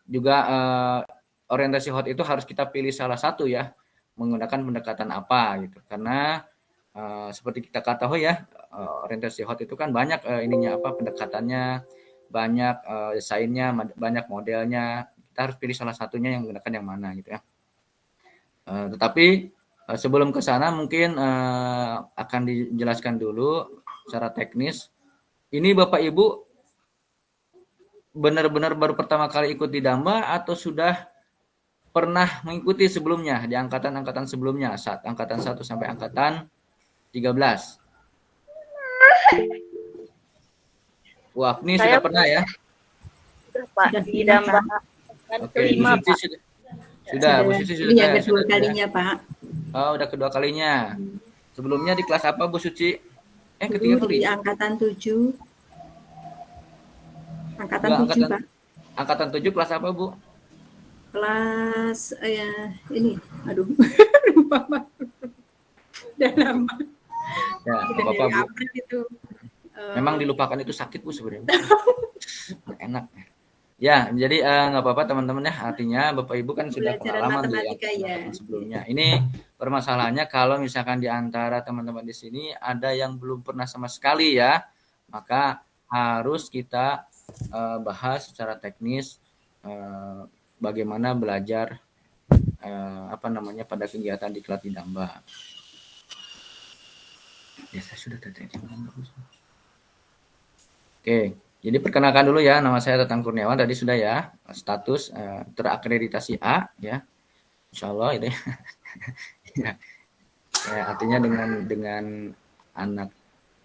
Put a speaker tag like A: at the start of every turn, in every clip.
A: juga orientasi HOT itu harus kita pilih salah satu ya, menggunakan pendekatan apa gitu. Karena seperti kita ketahui ya, orientasi HOT itu kan banyak pendekatannya, banyak desainnya, banyak modelnya. Kita harus pilih salah satunya yang menggunakan yang mana gitu ya. Tetapi sebelum ke sana mungkin akan dijelaskan dulu secara teknis. Ini Bapak Ibu benar-benar baru pertama kali ikut di Damba atau sudah pernah mengikuti sebelumnya di angkatan-angkatan sebelumnya, saat angkatan 1 sampai angkatan 13? Wah, ini sudah pernah ya?
B: Sudah di Damba.
A: Oke, Bu Suci sudah. Bu Suci sudah.
C: Iya, kedua kalinya, Pak.
A: Oh, udah kedua kalinya. Sebelumnya di kelas apa, Bu Suci?
C: Ketiga kali. Di angkatan 7. Angkatan 7, Pak.
A: Angkatan 7 kelas apa, Bu?
C: Kelas ini. Aduh. Lupa, Pak. Udah lama.
A: Ya, apa-apa, Bu.
C: Itu.
A: Memang dilupakan itu sakit, Bu, sebenarnya. Enak. Ya, jadi nggak apa-apa teman-teman ya. Artinya Bapak Ibu kan sudah pengalaman di angkatan sebelumnya. Ini permasalahannya kalau misalkan di antara teman-teman di sini ada yang belum pernah sama sekali ya, maka harus kita bahas secara teknis bagaimana belajar pada kegiatan di Kelati Damba. Ya, saya sudah tadi. Oke. Jadi perkenalkan dulu ya, nama saya Tatang Kurniawan, tadi sudah ya, status terakreditasi A ya, insya Allah itu ya. Ya, artinya dengan anak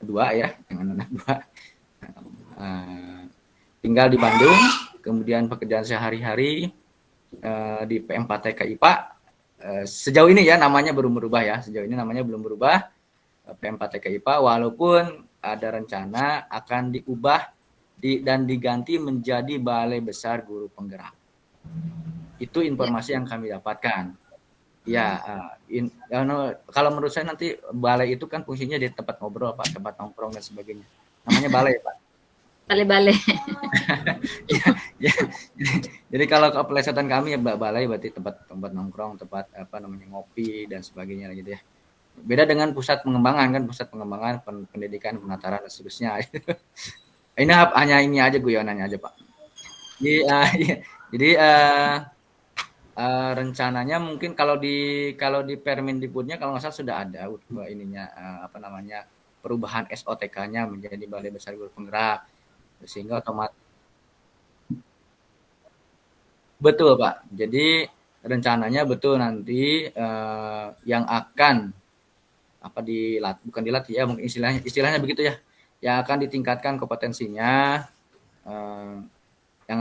A: 2 ya, dengan anak 2, tinggal di Bandung, kemudian pekerjaan sehari-hari di PM4TK IPA, sejauh ini ya namanya belum berubah ya, PM4TK IPA, walaupun ada rencana akan diubah dan diganti menjadi Balai Besar Guru Penggerak. Itu informasi yang kami dapatkan. Ya, kalau menurut saya nanti balai itu kan fungsinya di tempat ngobrol, Pak, tempat nongkrong dan sebagainya. Namanya balai, Pak.
B: Balai-balai.
A: ya. Jadi kalau kepelesetan kami ya balai berarti tempat nongkrong, tempat ngopi dan sebagainya gitu ya. Beda dengan pusat pengembangan pendidikan, penataran dan seterusnya. Ini hanya ini aja guyonannya aja Pak. Jadi rencananya mungkin kalau di Permendikbudnya kalau nggak salah sudah ada perubahan SOTK-nya menjadi Balai Besar Guru Penggerak, sehingga otomatis betul Pak. Jadi rencananya betul nanti yang akan bukan dilatih ya, mungkin istilahnya begitu ya. Yang akan ditingkatkan kompetensinya yang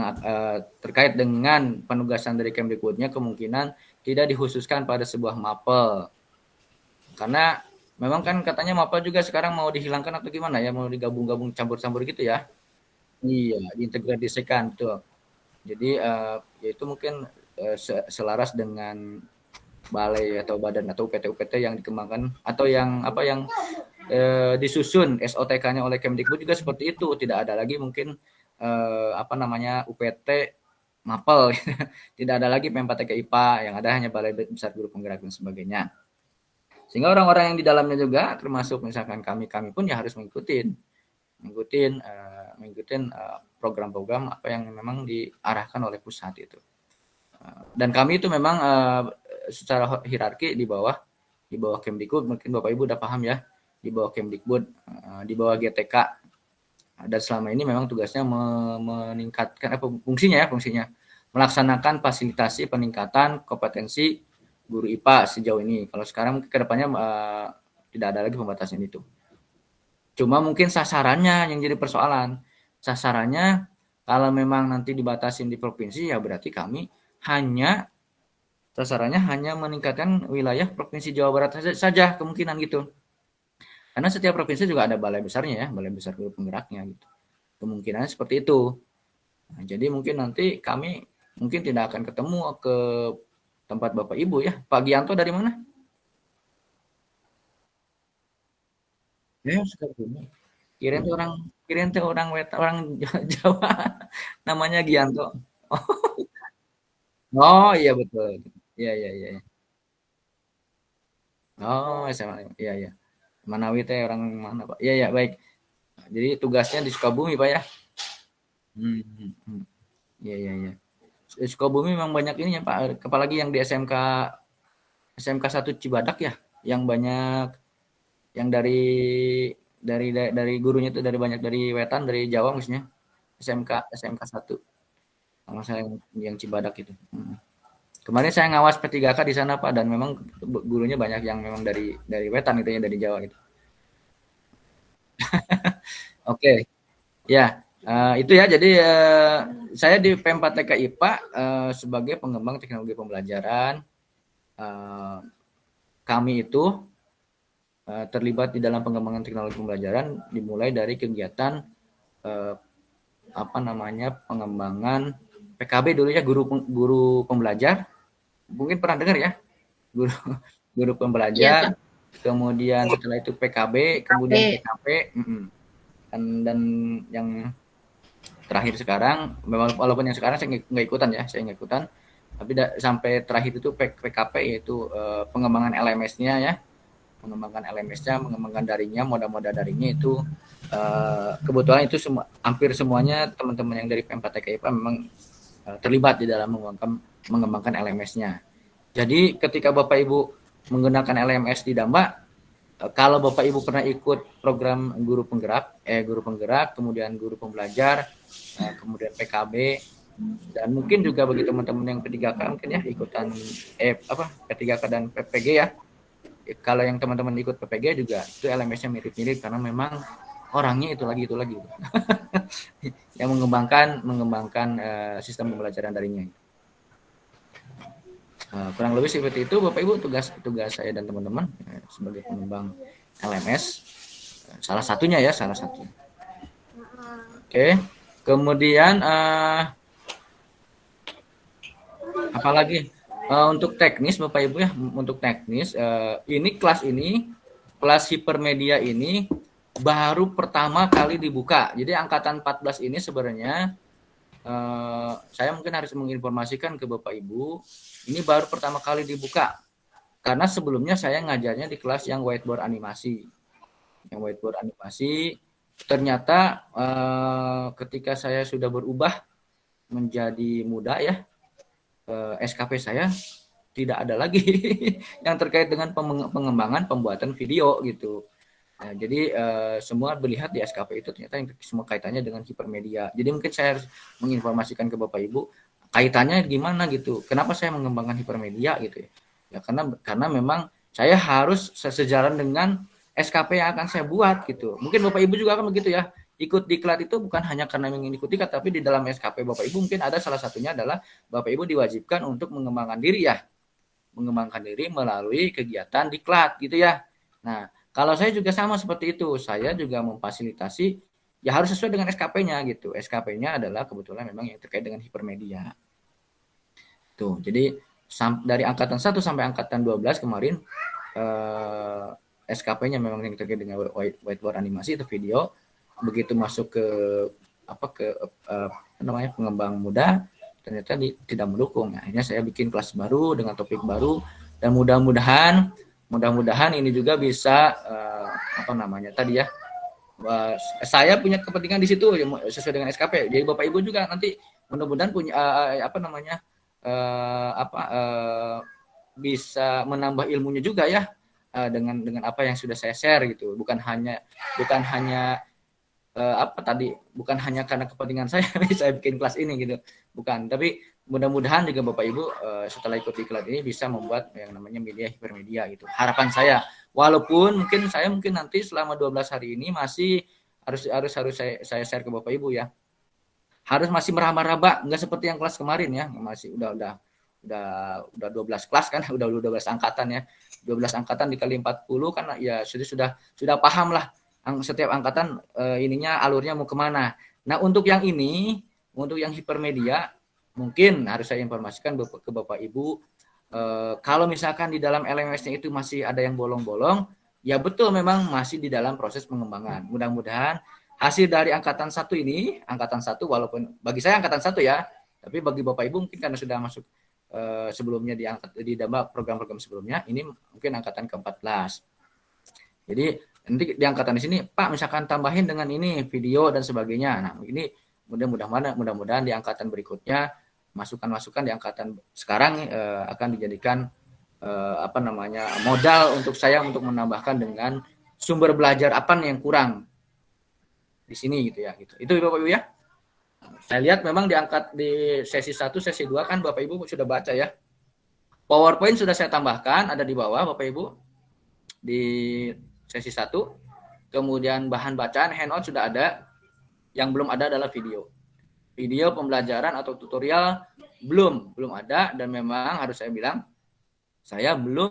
A: terkait dengan penugasan dari Kemdikbudnya kemungkinan tidak dikhususkan pada sebuah mapel. Karena memang kan katanya mapel juga sekarang mau dihilangkan atau gimana ya, mau digabung-gabung campur-campur gitu ya. Iya, diintegrasikan tuh. Jadi yaitu mungkin selaras dengan balai atau badan atau UPT-UPT yang dikembangkan atau yang disusun SOTK-nya oleh Kemdikbud juga seperti itu, tidak ada lagi mungkin UPT mapel tidak ada lagi PM4TK IPA, yang ada hanya Balai Besar Guru Penggerak dan sebagainya, sehingga orang-orang yang di dalamnya juga termasuk misalkan kami pun ya harus mengikuti program-program apa yang memang diarahkan oleh pusat itu, dan kami itu memang secara hierarki di bawah Kemdikbud, mungkin Bapak Ibu udah paham ya, di bawah Kemdikbud, di bawah GTK, dan selama ini memang tugasnya meningkatkan fungsinya melaksanakan fasilitasi peningkatan kompetensi guru IPA sejauh ini. Kalau sekarang ke depannya tidak ada lagi pembatasan itu. Cuma mungkin sasarannya yang jadi persoalan. Sasarannya kalau memang nanti dibatasin di provinsi ya berarti kami sasarannya hanya meningkatkan wilayah Provinsi Jawa Barat saja kemungkinan gitu. Karena setiap provinsi juga ada balai besarnya ya, Balai Besar Guru Penggeraknya gitu. Kemungkinannya seperti itu. Nah, jadi mungkin nanti kami mungkin tidak akan ketemu ke tempat Bapak Ibu ya. Pak Gianto dari mana? Ya, Kirain orang Jawa namanya Gianto. Oh iya betul. Iya iya iya. Oh SMA. Iya iya. Manawi teh orang mana Pak? Iya iya baik. Jadi tugasnya di Sukabumi Pak ya? Hmm, hmm, hmm. Iya iya iya. Sukabumi memang banyak ininya Pak. Apalagi yang di SMK 1 Cibadak ya, yang banyak yang dari gurunya itu dari banyak dari Wetan, dari Jawa maksudnya. SMK 1 sama saya yang Cibadak itu. Kemarin saya ngawas P3K di sana Pak dan memang gurunya banyak yang memang dari Wetan gitu ya, dari Jawa gitu. Oke, ya. Itu ya, jadi saya di P4TK IPA sebagai pengembang teknologi pembelajaran. Eh, Kami itu terlibat di dalam pengembangan teknologi pembelajaran dimulai dari kegiatan eh, apa namanya pengembangan PKB dulu ya, guru guru pembelajar, mungkin pernah dengar ya, guru guru
B: Iya,
A: pembelajar,
B: Pak.
A: kemudian setelah itu PKB, kemudian
B: Oke.
A: PKP, dan yang terakhir sekarang, walaupun yang sekarang saya nggak ikutan ya, saya nggak ikutan, tapi sampai terakhir itu PKP, yaitu pengembangan LMS-nya ya, mengembangkan LMS-nya, mengembangkan daringnya, moda-moda daringnya itu kebetulan itu hampir semuanya teman-teman yang dari P4TK IPA memang terlibat di dalam mengembangkan LMS-nya. Jadi ketika Bapak Ibu menggunakan LMS di Damba, kalau Bapak Ibu pernah ikut program guru penggerak, kemudian guru pembelajar, kemudian PKB, dan mungkin juga bagi teman-teman yang P3K mungkin ya ikutan P3K dan PPG ya. Kalau yang teman-teman ikut PPG juga itu LMS-nya mirip-mirip karena memang orangnya itu lagi yang mengembangkan sistem pembelajaran daringnya. Kurang lebih seperti itu Bapak Ibu tugas saya dan teman-teman sebagai pengembang LMS, salah satunya. Oke. Kemudian apalagi untuk teknis Bapak Ibu ya, untuk teknis ini kelas hipermedia ini baru pertama kali dibuka. Jadi angkatan 14 ini sebenarnya saya mungkin harus menginformasikan ke Bapak Ibu, ini baru pertama kali dibuka. Karena sebelumnya saya ngajarnya di kelas yang whiteboard animasi. Yang whiteboard animasi ternyata ketika saya sudah berubah menjadi muda ya, SKP saya tidak ada lagi yang terkait dengan pengembangan pembuatan video gitu. Nah, jadi semua melihat di SKP itu ternyata yang semua kaitannya dengan hipermedia. Jadi mungkin saya harus menginformasikan ke Bapak Ibu kaitannya gimana gitu. Kenapa saya mengembangkan hipermedia gitu ya? Ya karena memang saya harus sejalan dengan SKP yang akan saya buat gitu. Mungkin Bapak Ibu juga akan begitu ya. Ikut diklat itu bukan hanya karena ingin ikut diklat, tapi di dalam SKP Bapak Ibu mungkin ada salah satunya adalah Bapak Ibu diwajibkan untuk mengembangkan diri ya. Mengembangkan diri melalui kegiatan diklat gitu ya. Nah, kalau saya juga sama seperti itu, saya juga memfasilitasi ya harus sesuai dengan SKP-nya gitu. SKP-nya adalah kebetulan memang yang terkait dengan hipermedia. Tuh, jadi dari angkatan 1 sampai angkatan 12 kemarin SKP-nya memang yang terkait dengan whiteboard animasi itu video. Begitu masuk ke pengembang muda ternyata tidak mendukung. Akhirnya saya bikin kelas baru dengan topik baru dan mudah-mudahan ini juga bisa tadi ya, saya punya kepentingan di situ sesuai dengan SKP. Jadi Bapak Ibu juga nanti mudah-mudahan punya bisa menambah ilmunya juga ya dengan apa yang sudah saya share gitu. Bukan hanya bukan hanya karena kepentingan saya bikin kelas ini gitu, bukan, tapi mudah-mudahan juga Bapak Ibu setelah ikut diklat ini bisa membuat yang namanya media hipermedia gitu, harapan saya. Walaupun mungkin nanti selama 12 hari ini masih harus saya share ke Bapak Ibu ya, harus masih meraba-raba, nggak seperti yang kelas kemarin ya, masih udah 12 kelas kan, udah 12 angkatan ya, 12 angkatan dikali 40 kan ya sudah paham lah setiap angkatan ininya alurnya mau kemana. Nah untuk yang hipermedia mungkin harus saya informasikan ke Bapak Ibu, kalau misalkan di dalam LMS-nya itu masih ada yang bolong-bolong, ya betul memang masih di dalam proses pengembangan. Mudah-mudahan hasil dari angkatan 1 walaupun bagi saya angkatan 1 ya, Tapi bagi Bapak Ibu mungkin karena sudah masuk sebelumnya di Damba program-program sebelumnya, ini mungkin angkatan ke-14. Jadi nanti di angkatan di sini, Pak misalkan tambahin dengan ini video dan sebagainya. Nah, ini mudah-mudahan di angkatan berikutnya masukan-masukan di angkatan sekarang akan dijadikan modal untuk saya untuk menambahkan dengan sumber belajar apa nih yang kurang di sini gitu ya. Gitu. Itu Bapak Ibu ya. Saya lihat memang di sesi 1, sesi 2 kan Bapak Ibu sudah baca ya. PowerPoint sudah saya tambahkan, ada di bawah Bapak Ibu. Di sesi 1. Kemudian bahan bacaan, handout sudah ada. Yang belum ada adalah video. Video pembelajaran atau tutorial belum ada, dan memang harus saya bilang, saya belum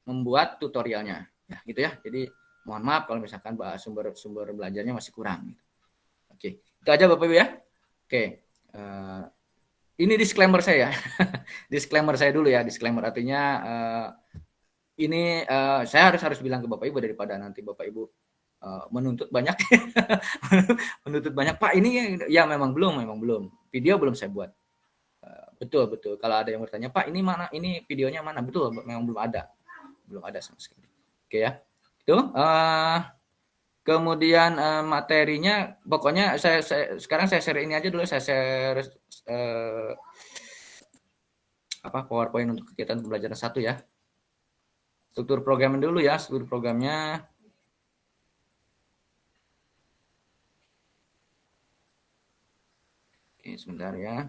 A: membuat tutorialnya. Ya, gitu ya. Jadi mohon maaf kalau misalkan sumber belajarnya masih kurang. Oke, itu aja Bapak Ibu ya. Oke, ini disclaimer saya. Disclaimer saya dulu ya. Disclaimer artinya ini saya harus bilang ke Bapak Ibu daripada nanti Bapak Ibu menuntut banyak. Menuntut banyak. Pak, ini ya memang belum. Video belum saya buat. Betul. Kalau ada yang bertanya, Pak, ini mana? Ini videonya mana? Betul, memang belum ada. Belum ada sama sekali. Oke ya. Itu kemudian materinya pokoknya sekarang saya share ini aja dulu, saya share PowerPoint untuk kegiatan pembelajaran 1 ya. Struktur programnya dulu ya, struktur programnya. Oke, sebentar ya.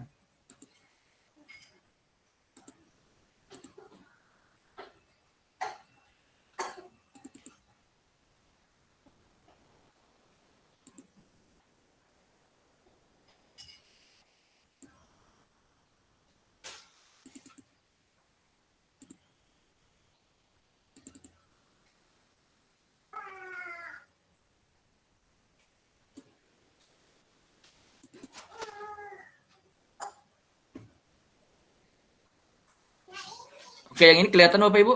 A: Oke, yang ini kelihatan Bapak Ibu?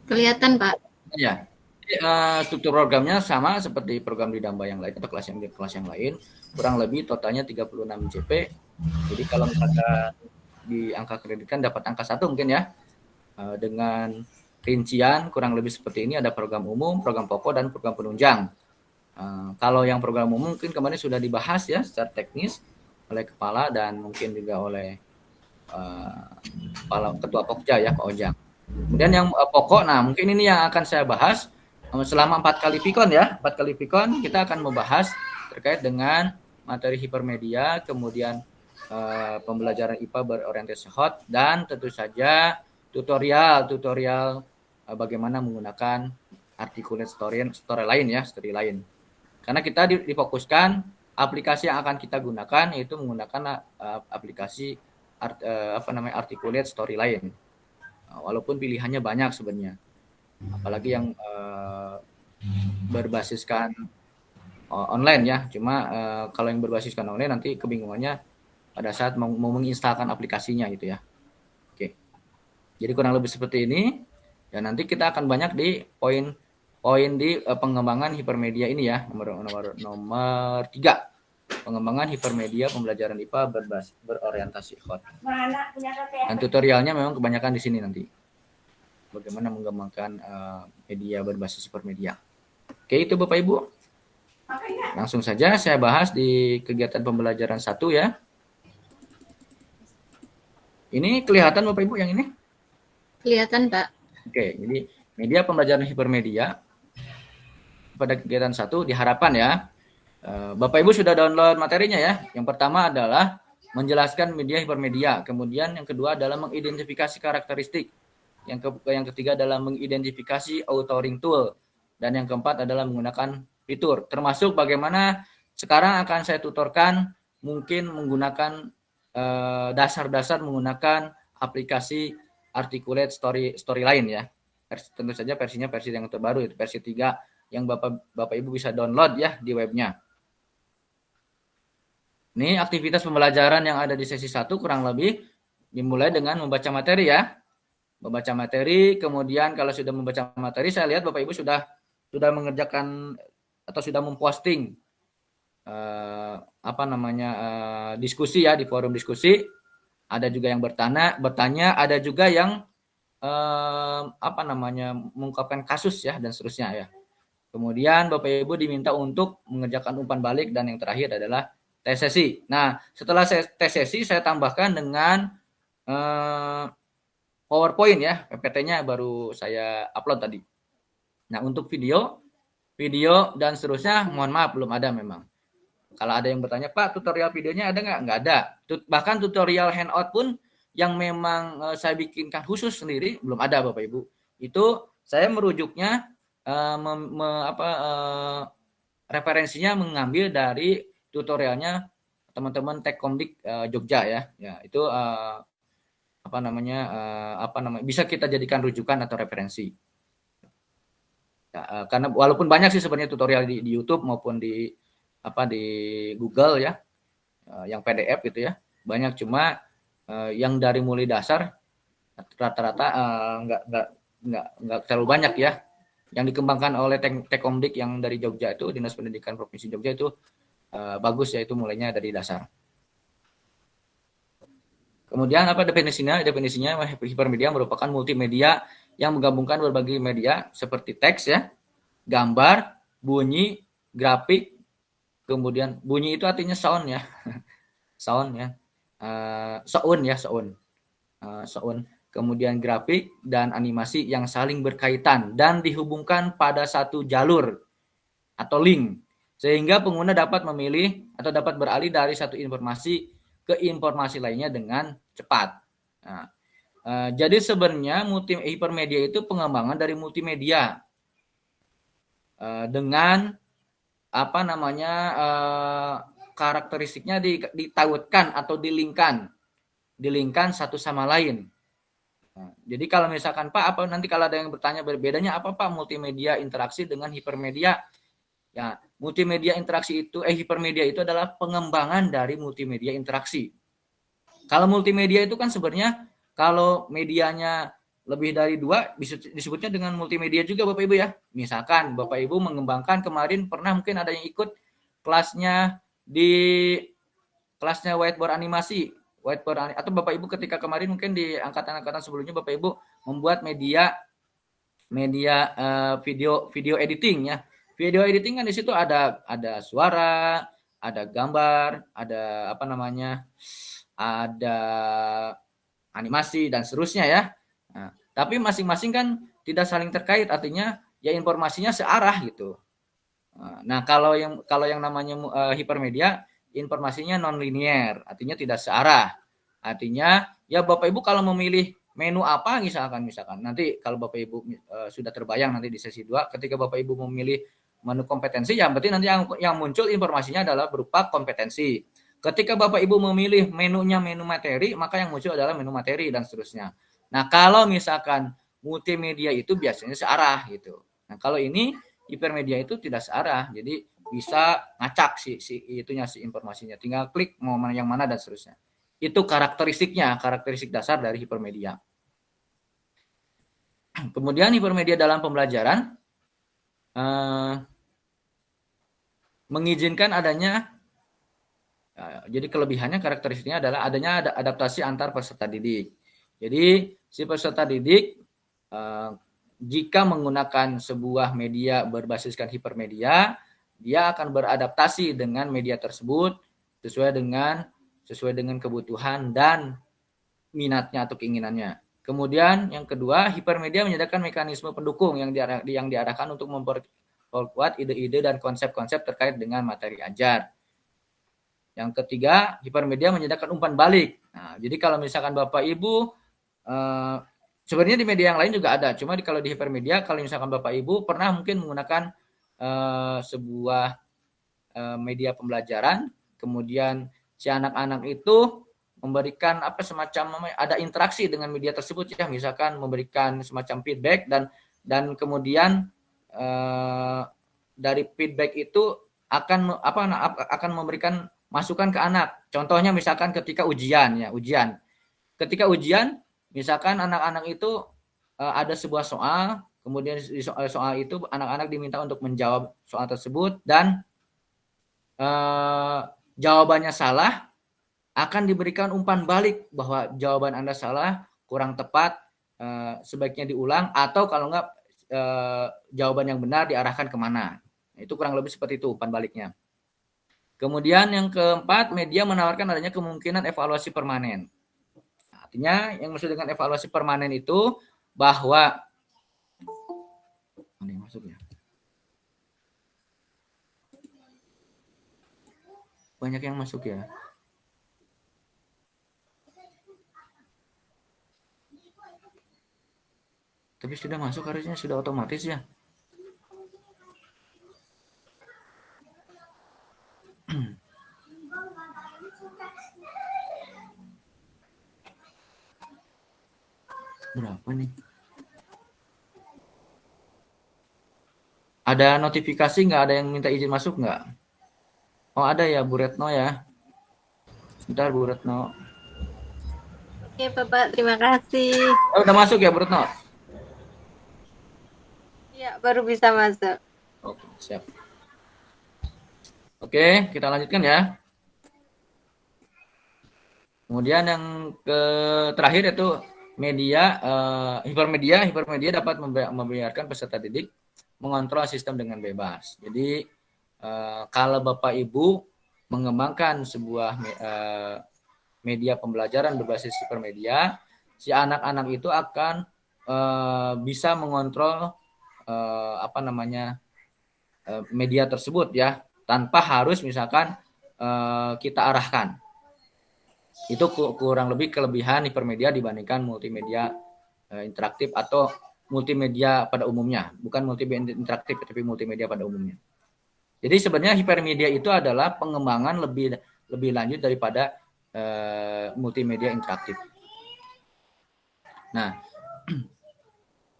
B: Kelihatan, Pak.
A: Ya. Struktur programnya sama seperti program di Damba yang lain atau kelas yang lain, kurang lebih totalnya 36 JP. Jadi kalau misalkan di angka kredit kan dapat angka 1 mungkin ya. Dengan rincian kurang lebih seperti ini, ada program umum, program pokok, dan program penunjang. Kalau yang program umum mungkin kemarin sudah dibahas ya secara teknis oleh kepala dan mungkin juga oleh kepala ketua Pokja ya, Pak Ojang. Kemudian yang pokok, nah mungkin ini yang akan saya bahas selama 4 kali Pikon ya. 4 kali Pikon kita akan membahas terkait dengan materi hipermedia, kemudian pembelajaran IPA berorientasi hot, dan tentu saja tutorial bagaimana menggunakan articulate story lain. Karena kita difokuskan aplikasi yang akan kita gunakan yaitu menggunakan aplikasi articulate story lain. Walaupun pilihannya banyak sebenarnya, apalagi yang berbasiskan online ya. Cuma kalau yang berbasiskan online nanti kebingungannya pada saat mau menginstalkan aplikasinya gitu ya. Oke, jadi kurang lebih seperti ini. Dan nanti kita akan banyak di poin di pengembangan hipermedia ini ya, nomor 3. Pengembangan hipermedia pembelajaran IPA berorientasi hot. Dan tutorialnya memang kebanyakan di sini nanti. Bagaimana mengembangkan media berbasis hipermedia. Oke, itu Bapak Ibu. Langsung saja saya bahas di kegiatan pembelajaran 1 ya. Ini kelihatan Bapak Ibu yang ini?
B: Kelihatan, Pak.
A: Oke, jadi media pembelajaran hipermedia pada kegiatan 1 diharapkan ya. Bapak Ibu sudah download materinya ya. Yang pertama adalah menjelaskan media hipermedia. Kemudian yang kedua adalah mengidentifikasi karakteristik. Yang ketiga adalah mengidentifikasi authoring tool. Dan yang keempat adalah menggunakan fitur. Termasuk bagaimana sekarang akan saya tutorkan mungkin menggunakan dasar-dasar menggunakan aplikasi articulate story lain ya. Tentu saja versinya versi yang terbaru, itu versi 3 yang Bapak Ibu bisa download ya di webnya. Ini aktivitas pembelajaran yang ada di sesi 1 kurang lebih dimulai dengan membaca materi ya. Membaca materi, kemudian kalau sudah membaca materi, saya lihat Bapak Ibu sudah mengerjakan atau sudah memposting diskusi ya, di forum diskusi. Ada juga yang bertanya, ada juga yang mengungkapkan kasus ya dan seterusnya ya. Kemudian Bapak Ibu diminta untuk mengerjakan umpan balik dan yang terakhir adalah tes sesi. Nah, setelah tes sesi saya tambahkan dengan PowerPoint ya, PPT-nya baru saya upload tadi. Nah, untuk video dan seterusnya mohon maaf belum ada memang. Kalau ada yang bertanya, Pak, tutorial videonya ada nggak? Nggak ada. Bahkan tutorial handout pun yang memang saya bikinkan khusus sendiri belum ada, Bapak Ibu. Itu saya merujuknya referensinya mengambil dari tutorialnya teman-teman Tekkomdik Jogja ya. Ya, itu bisa kita jadikan rujukan atau referensi. Ya, karena walaupun banyak sih sebenarnya tutorial di YouTube maupun di Google ya, yang PDF gitu ya, banyak, cuma yang dari mulai dasar rata-rata nggak terlalu banyak ya. Yang dikembangkan oleh Tekkomdik yang dari Jogja itu, Dinas Pendidikan Provinsi Jogja itu bagus ya, itu mulainya dari dasar. Kemudian apa definisinya? Definisinya hipermedia merupakan multimedia yang menggabungkan berbagai media seperti teks ya, gambar, bunyi, grafik. Kemudian bunyi itu artinya sound ya. Sound ya. Sound. Kemudian grafik dan animasi yang saling berkaitan dan dihubungkan pada satu jalur atau link, sehingga pengguna dapat memilih atau dapat beralih dari satu informasi ke informasi lainnya dengan cepat. Nah, jadi sebenarnya hipermedia itu pengembangan dari multimedia dengan karakteristiknya ditautkan atau dilingkan satu sama lain. Nah, jadi kalau misalkan Pak, nanti kalau ada yang bertanya bedanya apa Pak multimedia interaksi dengan hipermedia? Ya, multimedia interaksi itu hipermedia itu adalah pengembangan dari multimedia interaksi. Kalau multimedia itu kan sebenarnya kalau medianya lebih dari 2 bisa disebutnya dengan multimedia juga Bapak Ibu ya. Misalkan Bapak Ibu mengembangkan kemarin pernah mungkin ada yang ikut kelasnya whiteboard animasi, atau Bapak Ibu ketika kemarin mungkin di angkatan-angkatan sebelumnya Bapak Ibu membuat media video editing ya. Video editing kan di situ ada suara, ada gambar, ada ada animasi dan seterusnya ya. Nah, tapi masing-masing kan tidak saling terkait, artinya ya informasinya searah gitu. Nah, kalau yang namanya hipermedia, informasinya non-linear, artinya tidak searah. Artinya ya Bapak Ibu kalau memilih menu apa misalkan nanti kalau Bapak Ibu sudah terbayang nanti di sesi 2 ketika Bapak Ibu memilih menu kompetensi, ya berarti nanti yang muncul informasinya adalah berupa kompetensi. Ketika Bapak Ibu memilih menunya menu materi, maka yang muncul adalah menu materi dan seterusnya. Nah, kalau misalkan multimedia itu biasanya searah gitu. Nah, kalau ini hipermedia itu tidak searah, jadi bisa ngacak si informasinya. Tinggal klik mau yang mana dan seterusnya. Itu karakteristik dasar dari hipermedia. Kemudian hipermedia dalam pembelajaran mengizinkan adanya, jadi kelebihannya karakteristiknya adalah adanya adaptasi antar peserta didik. Jadi si peserta didik jika menggunakan sebuah media berbasiskan hipermedia, dia akan beradaptasi dengan media tersebut sesuai dengan kebutuhan dan minatnya atau keinginannya. Kemudian yang kedua, hipermedia menyediakan mekanisme pendukung yang diarahkan untuk memperkuat ide-ide dan konsep-konsep terkait dengan materi ajar. Yang ketiga, hipermedia menyediakan umpan balik. Nah, jadi kalau misalkan Bapak Ibu sebenarnya di media yang lain juga ada, cuma kalau di hipermedia, kalau misalkan Bapak Ibu pernah mungkin menggunakan sebuah media pembelajaran, kemudian si anak-anak itu memberikan semacam ada interaksi dengan media tersebut ya, misalkan memberikan semacam feedback dan kemudian dari feedback itu akan memberikan masukan ke anak. Contohnya misalkan ketika ujian, ketika ujian misalkan anak-anak itu ada sebuah soal, kemudian di soal itu anak-anak diminta untuk menjawab soal tersebut dan jawabannya salah, akan diberikan umpan balik bahwa jawaban Anda salah, kurang tepat, sebaiknya diulang, atau kalau enggak jawaban yang benar diarahkan kemana. Itu kurang lebih seperti itu umpan baliknya. Kemudian yang keempat, media menawarkan adanya kemungkinan evaluasi permanen. Artinya yang maksud dengan evaluasi permanen itu bahwa mana yang masuknya? Banyak yang masuk ya. Tapi sudah masuk, harusnya sudah otomatis ya. Berapa nih? Ada notifikasi nggak? Ada yang minta izin masuk nggak? Oh ada ya, Bu Retno ya. Bentar Bu Retno.
D: Oke Bapak, terima kasih.
A: Udah masuk ya Bu Retno?
D: Ya, baru bisa masuk.
A: Oke, siap. Oke, kita lanjutkan ya. Kemudian yang terakhir itu media, hipermedia dapat membiarkan peserta didik mengontrol sistem dengan bebas. Jadi kalau Bapak Ibu mengembangkan sebuah media pembelajaran berbasis hipermedia, si anak-anak itu akan bisa mengontrol media tersebut ya, tanpa harus misalkan kita arahkan. Itu kurang lebih kelebihan hipermedia dibandingkan multimedia interaktif atau multimedia pada umumnya, bukan multimedia interaktif tapi multimedia pada umumnya. Jadi sebenarnya hipermedia itu adalah pengembangan lebih lanjut daripada multimedia interaktif. Nah,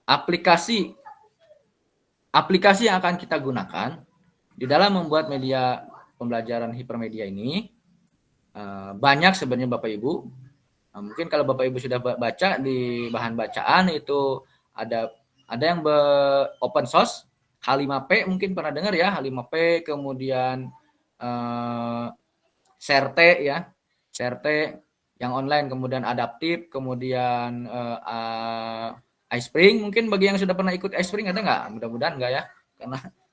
A: aplikasi yang akan kita gunakan di dalam membuat media pembelajaran hipermedia ini banyak sebenarnya Bapak Ibu. Mungkin kalau Bapak Ibu sudah baca di bahan bacaan itu ada yang open source, H5P mungkin pernah dengar ya, H5P, kemudian CRT ya, CRT yang online, kemudian adaptif, kemudian iSpring. Mungkin bagi yang sudah pernah ikut iSpring ada nggak? Mudah-mudahan nggak ya,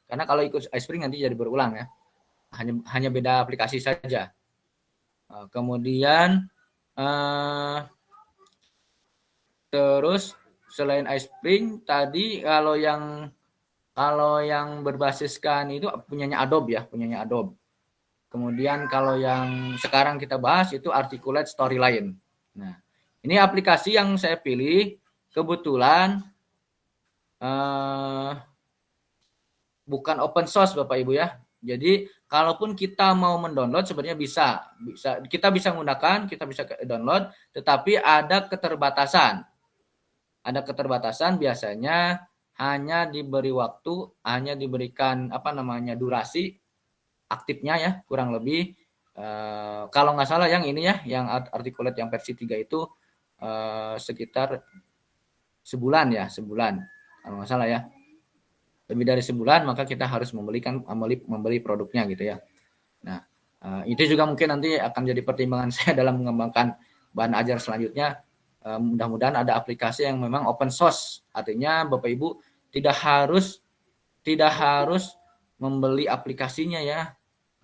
A: karena kalau ikut iSpring nanti jadi berulang ya, hanya beda aplikasi saja. Kemudian terus selain iSpring tadi, kalau yang berbasiskan itu punyanya Adobe ya, Kemudian kalau yang sekarang kita bahas itu Articulate Storyline. Nah, ini aplikasi yang saya pilih kebetulan bukan open source Bapak Ibu ya. Jadi kalaupun kita mau mendownload sebenarnya kita bisa menggunakan, kita bisa download, tetapi ada keterbatasan. Biasanya hanya diberi waktu, hanya diberikan durasi aktifnya ya, kurang lebih kalau nggak salah yang ini ya, yang Articulate yang versi 3 itu sekitar sebulan kalau nggak salah ya. Lebih dari sebulan, maka kita harus membeli produknya gitu ya. Nah, itu juga mungkin nanti akan jadi pertimbangan saya dalam mengembangkan bahan ajar selanjutnya. Mudah-mudahan ada aplikasi yang memang open source. Artinya Bapak Ibu tidak harus membeli aplikasinya ya,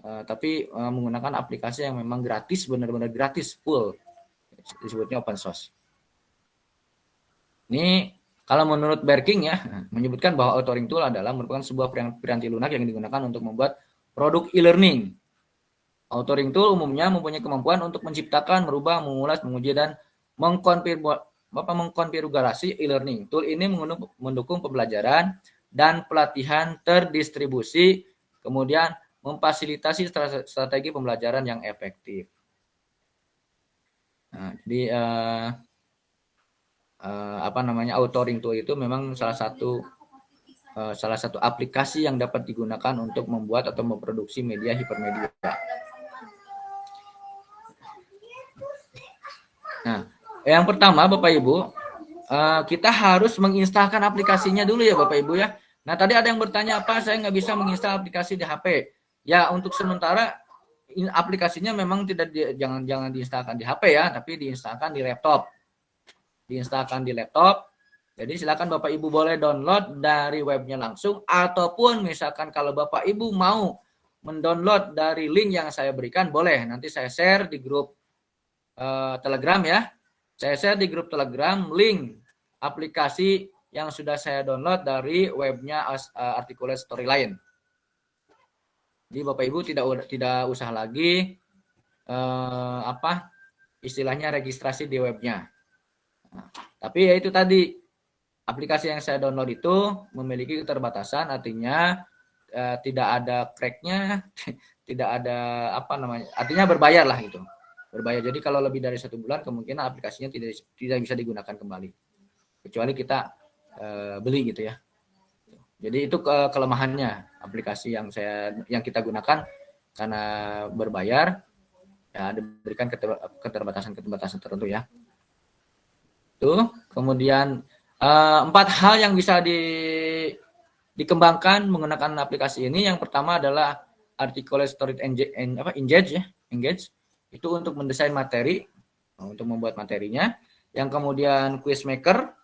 A: tapi menggunakan aplikasi yang memang gratis, benar-benar gratis, full. Disebutnya open source. Ini kalau menurut Berking ya, menyebutkan bahwa authoring tool adalah merupakan sebuah piranti lunak yang digunakan untuk membuat produk e-learning. Authoring tool umumnya mempunyai kemampuan untuk menciptakan, merubah, mengulas, menguji, dan mengkonfigurasi e-learning. Tool ini mendukung pembelajaran dan pelatihan terdistribusi, kemudian memfasilitasi strategi pembelajaran yang efektif. Nah, jadi authoring tool itu memang salah satu aplikasi yang dapat digunakan untuk membuat atau memproduksi media hipermedia. Nah, yang pertama Bapak Ibu, kita harus menginstalkan aplikasinya dulu ya Bapak Ibu ya. Nah, tadi ada yang bertanya, apa saya nggak bisa menginstal aplikasi di HP? Ya, untuk sementara aplikasinya memang jangan diinstalkan di HP ya, tapi diinstalkan di laptop. Diinstalkan di laptop. Jadi silakan Bapak Ibu boleh download dari webnya langsung, ataupun misalkan kalau Bapak Ibu mau mendownload dari link yang saya berikan, boleh. Nanti saya share di grup Telegram ya. Saya share di grup Telegram link aplikasi yang sudah saya download dari webnya Articulate Storyline. Jadi Bapak Ibu tidak usah lagi istilahnya registrasi di webnya. Nah, tapi ya itu tadi, aplikasi yang saya download itu memiliki keterbatasan, artinya tidak ada crack-nya, tidak ada artinya berbayar lah gitu. Berbayar. Jadi kalau lebih dari 1 bulan kemungkinan aplikasinya tidak bisa digunakan kembali. Kecuali kita beli gitu ya. Jadi itu kelemahannya aplikasi yang kita gunakan, karena berbayar ya diberikan keterbatasan tertentu ya. Tuh, kemudian 4 hal yang bisa dikembangkan menggunakan aplikasi ini. Yang pertama adalah Articulate Story Engage ya, Engage. Itu untuk mendesain materi, untuk membuat materinya. Yang kemudian Quiz Maker,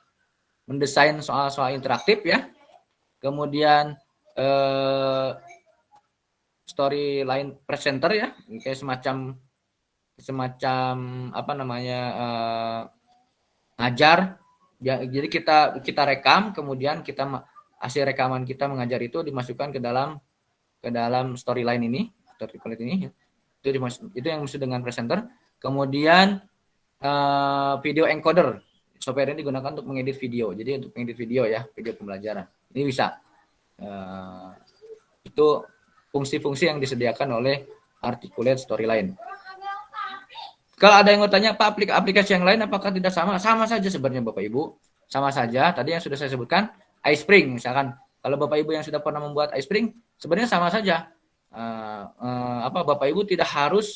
A: mendesain soal-soal interaktif ya. Kemudian Storyline Presenter ya, kayak semacam ngajar ya. Jadi kita rekam, kemudian hasil rekaman kita mengajar itu dimasukkan ke dalam storyline ini, Articulate ini. Itu yang maksud dengan presenter. Kemudian video encoder, software ini digunakan untuk mengedit video. Jadi untuk mengedit video ya, video pembelajaran. Ini bisa. Itu fungsi-fungsi yang disediakan oleh Articulate Storyline. Kalau ada yang mau tanya, Pak, aplikasi yang lain apakah tidak sama? Sama saja sebenarnya Bapak Ibu. Sama saja. Tadi yang sudah saya sebutkan, iSpring misalkan. Kalau Bapak Ibu yang sudah pernah membuat iSpring, sebenarnya sama saja. Bapak Ibu tidak harus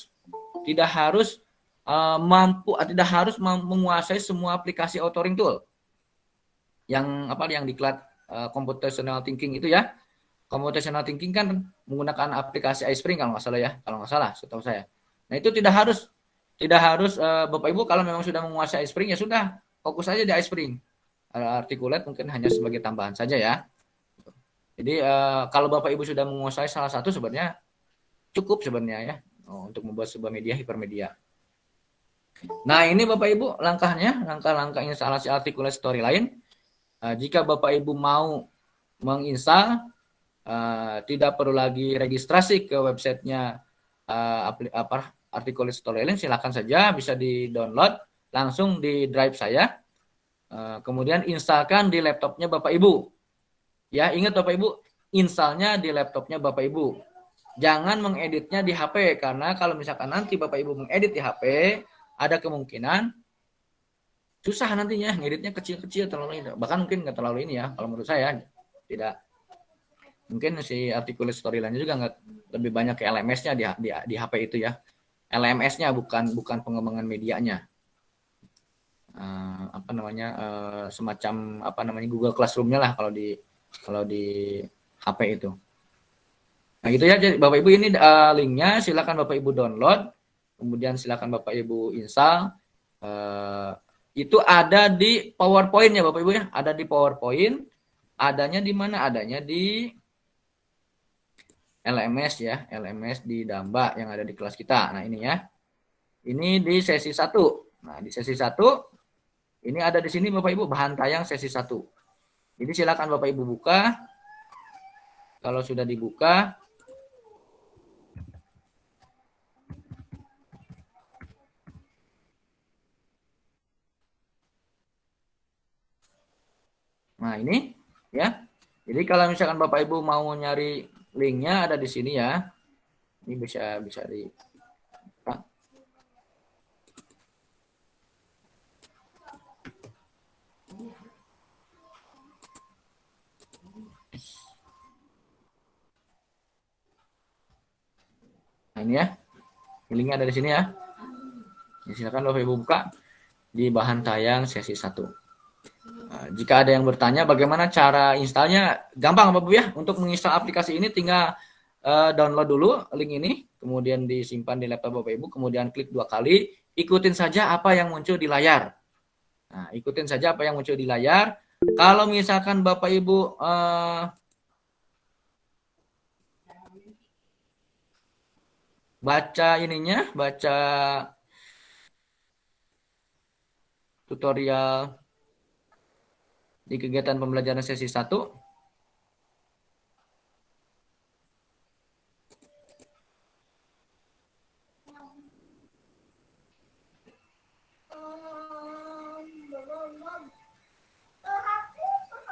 A: menguasai semua aplikasi authoring tool. Yang diklat computational thinking itu ya. Computational thinking kan menggunakan aplikasi iSpring kalau nggak salah, setahu saya. Nah, itu tidak harus Bapak Ibu kalau memang sudah menguasai iSpring ya sudah, fokus saja di iSpring. Articulate mungkin hanya sebagai tambahan saja ya. Jadi kalau Bapak Ibu sudah menguasai salah satu sebenarnya cukup sebenarnya ya untuk membuat sebuah media hipermedia. Nah, ini Bapak Ibu langkah-langkah instalasi Articulate Storyline. Jika Bapak Ibu mau menginstal, tidak perlu lagi registrasi ke websitenya Articulate Storyline, silakan saja bisa di-download langsung di drive saya. Kemudian instalkan di laptopnya Bapak Ibu. Ya, ingat Bapak Ibu, installnya di laptopnya Bapak Ibu. Jangan mengeditnya di HP, karena kalau misalkan nanti Bapak Ibu mengedit di HP, ada kemungkinan susah nantinya, ngeditnya kecil-kecil bahkan mungkin nggak terlalu ini ya, kalau menurut saya tidak. Mungkin si Articulate Storyline juga nggak lebih banyak ke LMS-nya di HP itu ya. LMS-nya bukan pengembangan medianya. Semacam Google Classroom-nya lah kalau di HP itu. Nah, gitu ya Bapak Ibu, ini linknya, silakan Bapak Ibu download, kemudian silakan Bapak Ibu install. Itu ada di PowerPoint-nya Bapak Ibu ya, ada di PowerPoint. Adanya di mana? Adanya di LMS ya, LMS di Damba yang ada di kelas kita. Nah, ini ya. Ini di sesi 1. Nah, di sesi 1 ini ada di sini Bapak Ibu, bahan tayang sesi 1. Jadi silakan Bapak Ibu buka. Kalau sudah dibuka, nah ini ya. Jadi kalau misalkan Bapak Ibu mau nyari linknya ada di sini ya. Ini bisa di nah, ini ya. Linknya ada di sini ya. Silakan Bapak Ibu buka di bahan tayang sesi 1. Jika ada yang bertanya bagaimana cara installnya, gampang Bapak Ibu ya. Untuk menginstal aplikasi ini tinggal download dulu link ini, kemudian disimpan di laptop Bapak Ibu, kemudian klik 2 kali, ikutin saja apa yang muncul di layar. Nah, ikutin saja apa yang muncul di layar. Kalau misalkan Bapak Ibu baca tutorial di kegiatan pembelajaran sesi 1.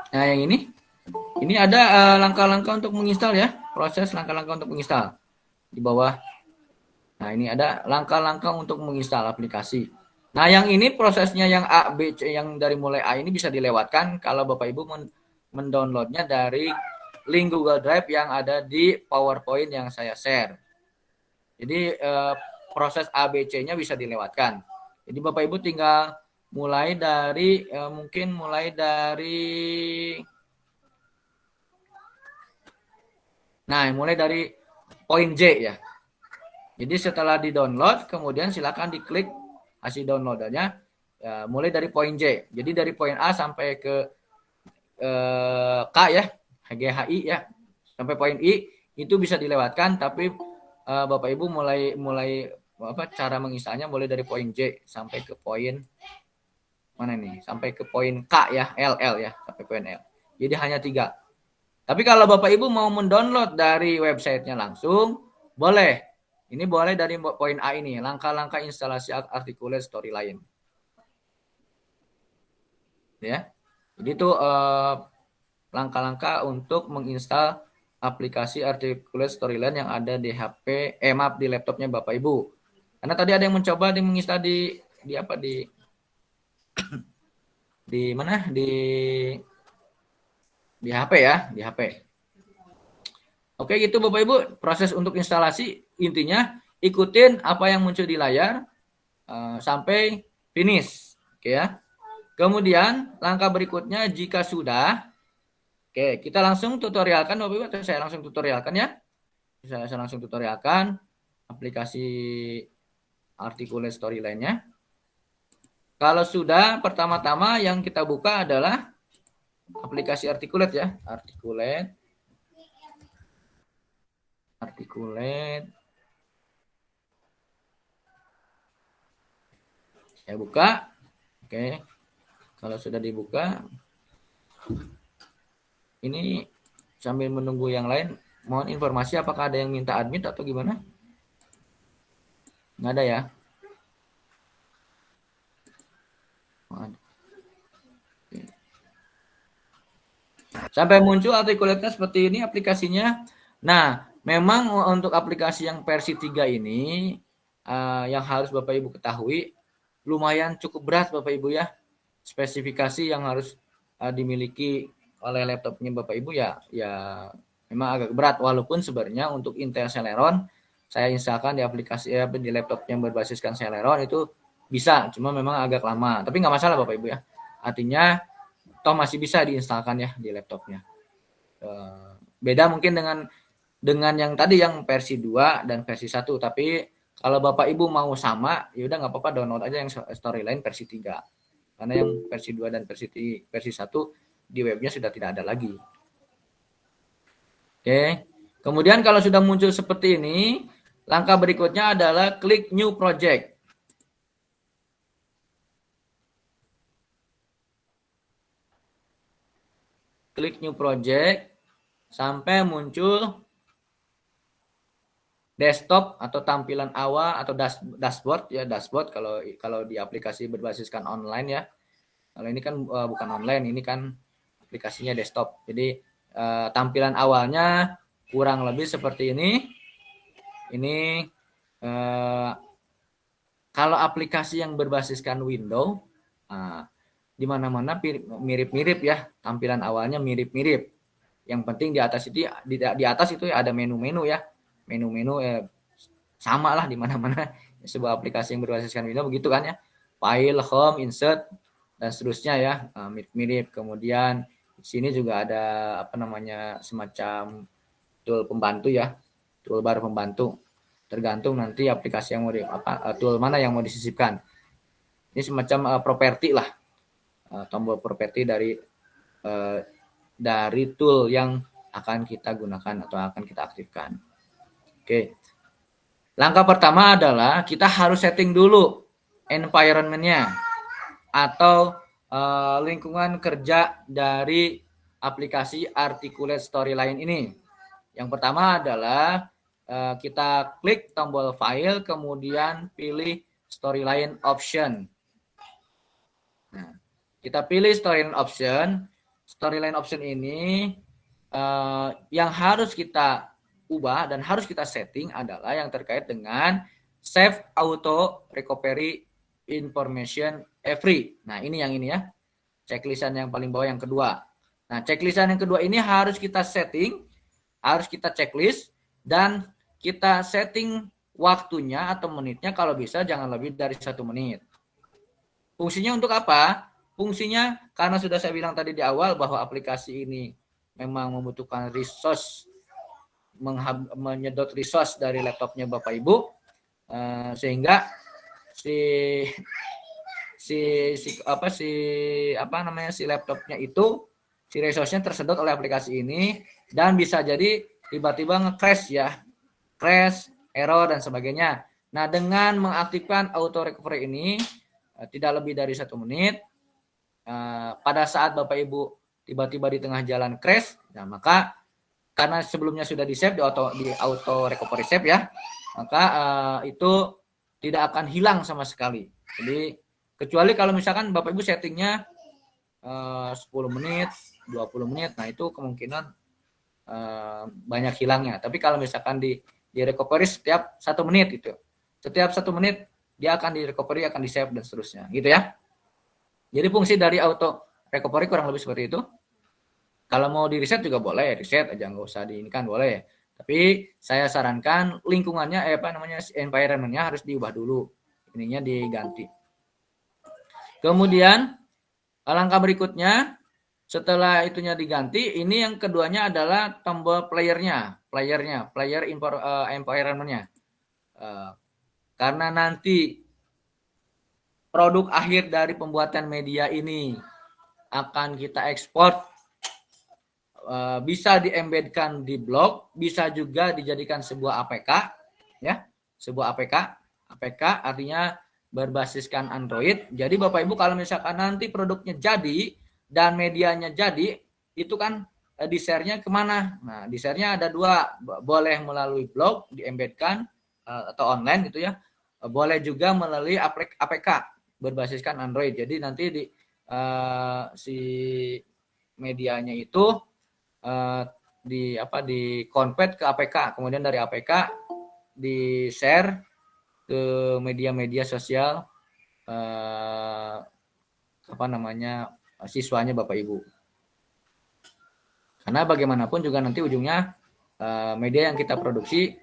A: Nah, yang ini ada langkah-langkah untuk menginstal ya, proses langkah-langkah untuk menginstal di bawah. Nah, ini ada langkah-langkah untuk menginstal aplikasi. Nah, yang ini prosesnya yang A, B, C, yang dari mulai A ini bisa dilewatkan kalau Bapak Ibu mendownloadnya dari link Google Drive yang ada di PowerPoint yang saya share. Jadi proses A, B, C-nya bisa dilewatkan. Jadi Bapak Ibu tinggal mulai dari mulai dari poin J ya. Jadi setelah di-download, kemudian silakan diklik hasil downloadannya ya, mulai dari poin J. Jadi dari poin A sampai ke K ya, GHI ya, sampai poin I itu bisa dilewatkan, tapi Bapak Ibu mulai cara menginstalnya mulai dari poin J sampai ke poin mana nih? Sampai ke poin K ya, LL ya, sampai poin L. Jadi hanya 3. Tapi kalau Bapak Ibu mau mendownload dari websitenya langsung, boleh. Ini boleh dari poin A ini, langkah-langkah instalasi Articulate Storyline. Ya. Jadi itu langkah-langkah untuk menginstal aplikasi Articulate Storyline yang ada di HP, di laptopnya Bapak Ibu. Karena tadi ada yang mencoba menginstal di mana? Di HP ya, di HP. Oke, gitu Bapak Ibu, proses untuk instalasi intinya ikutin apa yang muncul di layar sampai finish. Oke ya. Kemudian langkah berikutnya jika sudah, oke, kita langsung tutorialkan Bapak Ibu, atau saya langsung tutorialkan ya. Saya langsung tutorialkan aplikasi Articulate Storyline-nya. Kalau sudah, pertama-tama yang kita buka adalah aplikasi Articulate ya. Articulate. Saya buka. Oke. Kalau sudah dibuka, ini sambil menunggu yang lain, mohon informasi apakah ada yang minta admit atau gimana? Nggak ada ya? Sampai muncul Articulate seperti ini aplikasinya. Nah, memang untuk aplikasi yang versi 3 ini yang harus Bapak Ibu ketahui lumayan cukup berat Bapak Ibu ya. Spesifikasi yang harus dimiliki oleh laptopnya Bapak Ibu ya memang agak berat, walaupun sebenarnya untuk Intel Celeron saya instalkan di aplikasi di laptop yang berbasiskan Celeron itu bisa, cuma memang agak lama, tapi nggak masalah Bapak Ibu ya. Artinya toh masih bisa diinstalkan ya di laptopnya. Beda mungkin dengan yang tadi yang versi 2 dan versi 1, tapi kalau Bapak Ibu mau sama, ya udah nggak apa-apa, download aja yang Storyline versi 3. Karena yang versi 2 dan versi 1 di webnya sudah tidak ada lagi. Oke. Kemudian kalau sudah muncul seperti ini, langkah berikutnya adalah klik New Project. Klik New Project sampai muncul desktop atau tampilan awal atau dashboard ya, dashboard kalau di aplikasi berbasiskan online ya. Kalau ini kan bukan online, ini kan aplikasinya desktop. Jadi tampilan awalnya kurang lebih seperti ini. Ini kalau aplikasi yang berbasiskan Windows di mana-mana mirip-mirip ya, tampilan awalnya mirip-mirip. Yang penting di atas itu di atas itu ada menu-menu ya. Menu-menu sama lah di mana-mana sebuah aplikasi yang berbasiskan Windows begitu kan ya. File, home, insert dan seterusnya ya, mirip-mirip. Kemudian di sini juga ada semacam tool pembantu ya. toolbar pembantu. Tergantung nanti aplikasi yang mau tool mana yang mau disisipkan. Ini semacam properti lah, tombol properti dari tool yang akan kita gunakan atau akan kita aktifkan. Oke. Langkah pertama adalah kita harus setting dulu environment-nya atau lingkungan kerja dari aplikasi Articulate Storyline ini. Yang pertama adalah kita klik tombol file, kemudian pilih Storyline Option. Nah, kita pilih Storyline Option. Storyline Option ini yang harus kita ubah dan harus kita setting adalah yang terkait dengan Save Auto Recovery Information Every. Nah, ini ya. Checklistan yang paling bawah yang kedua. Nah, checklistan yang kedua ini harus kita setting, harus kita checklist, dan kita setting waktunya atau menitnya kalau bisa jangan lebih dari 1 menit. Fungsinya untuk apa? Fungsinya karena sudah saya bilang tadi di awal bahwa aplikasi ini memang membutuhkan resource, menyedot resource dari laptopnya Bapak Ibu, sehingga si laptopnya itu, si resource-nya tersedot oleh aplikasi ini dan bisa jadi tiba-tiba nge-crash ya. Crash, error, dan sebagainya. Nah, dengan mengaktifkan auto recovery ini tidak lebih dari 1 menit, pada saat Bapak Ibu tiba-tiba di tengah jalan crash, nah maka karena sebelumnya sudah di-save di auto recovery save ya, maka itu tidak akan hilang sama sekali. Jadi kecuali kalau misalkan Bapak Ibu settingnya 10 menit, 20 menit, nah itu kemungkinan banyak hilangnya. Tapi kalau misalkan di recovery setiap 1 menit gitu. Setiap 1 menit dia akan di recovery, akan di save dan seterusnya gitu ya. Jadi fungsi dari auto recovery kurang lebih seperti itu. Kalau mau di reset juga boleh, reset aja nggak usah diinikan boleh. Tapi saya sarankan lingkungannya environment-nya harus diubah dulu. Ininya diganti. Kemudian langkah berikutnya setelah itunya diganti, ini yang keduanya adalah tombol player environment-nya. Karena nanti produk akhir dari pembuatan media ini akan kita ekspor, bisa di-embedkan di blog, bisa juga dijadikan sebuah APK, ya, sebuah APK. APK artinya berbasiskan Android. Jadi Bapak Ibu kalau misalkan nanti produknya jadi dan medianya jadi, itu kan di-share-nya kemana? Nah, di-share-nya ada 2, boleh melalui blog, di-embedkan atau online gitu ya. Boleh juga melalui APK berbasiskan Android. Jadi nanti si medianya itu di convert ke APK, kemudian dari APK di-share ke media-media sosial siswanya Bapak Ibu. Karena bagaimanapun juga nanti ujungnya media yang kita produksi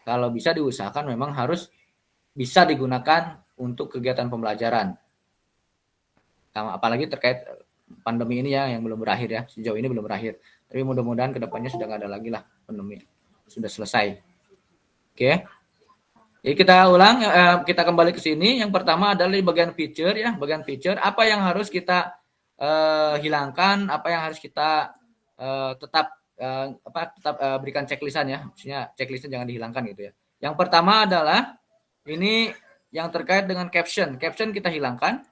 A: kalau bisa diusahakan memang harus bisa digunakan untuk kegiatan pembelajaran. Apalagi terkait pandemi ini ya yang belum berakhir ya, sejauh ini belum berakhir. Tapi mudah-mudahan kedepannya sudah nggak ada lagi lah pandemi, sudah selesai. Oke. Jadi kita ulang, kita kembali ke sini. Yang pertama adalah di bagian feature ya, bagian feature. Apa yang harus kita hilangkan, apa yang harus kita tetap berikan checklistan ya. Maksudnya checklistan jangan dihilangkan gitu ya. Yang pertama adalah ini yang terkait dengan caption. Caption kita hilangkan.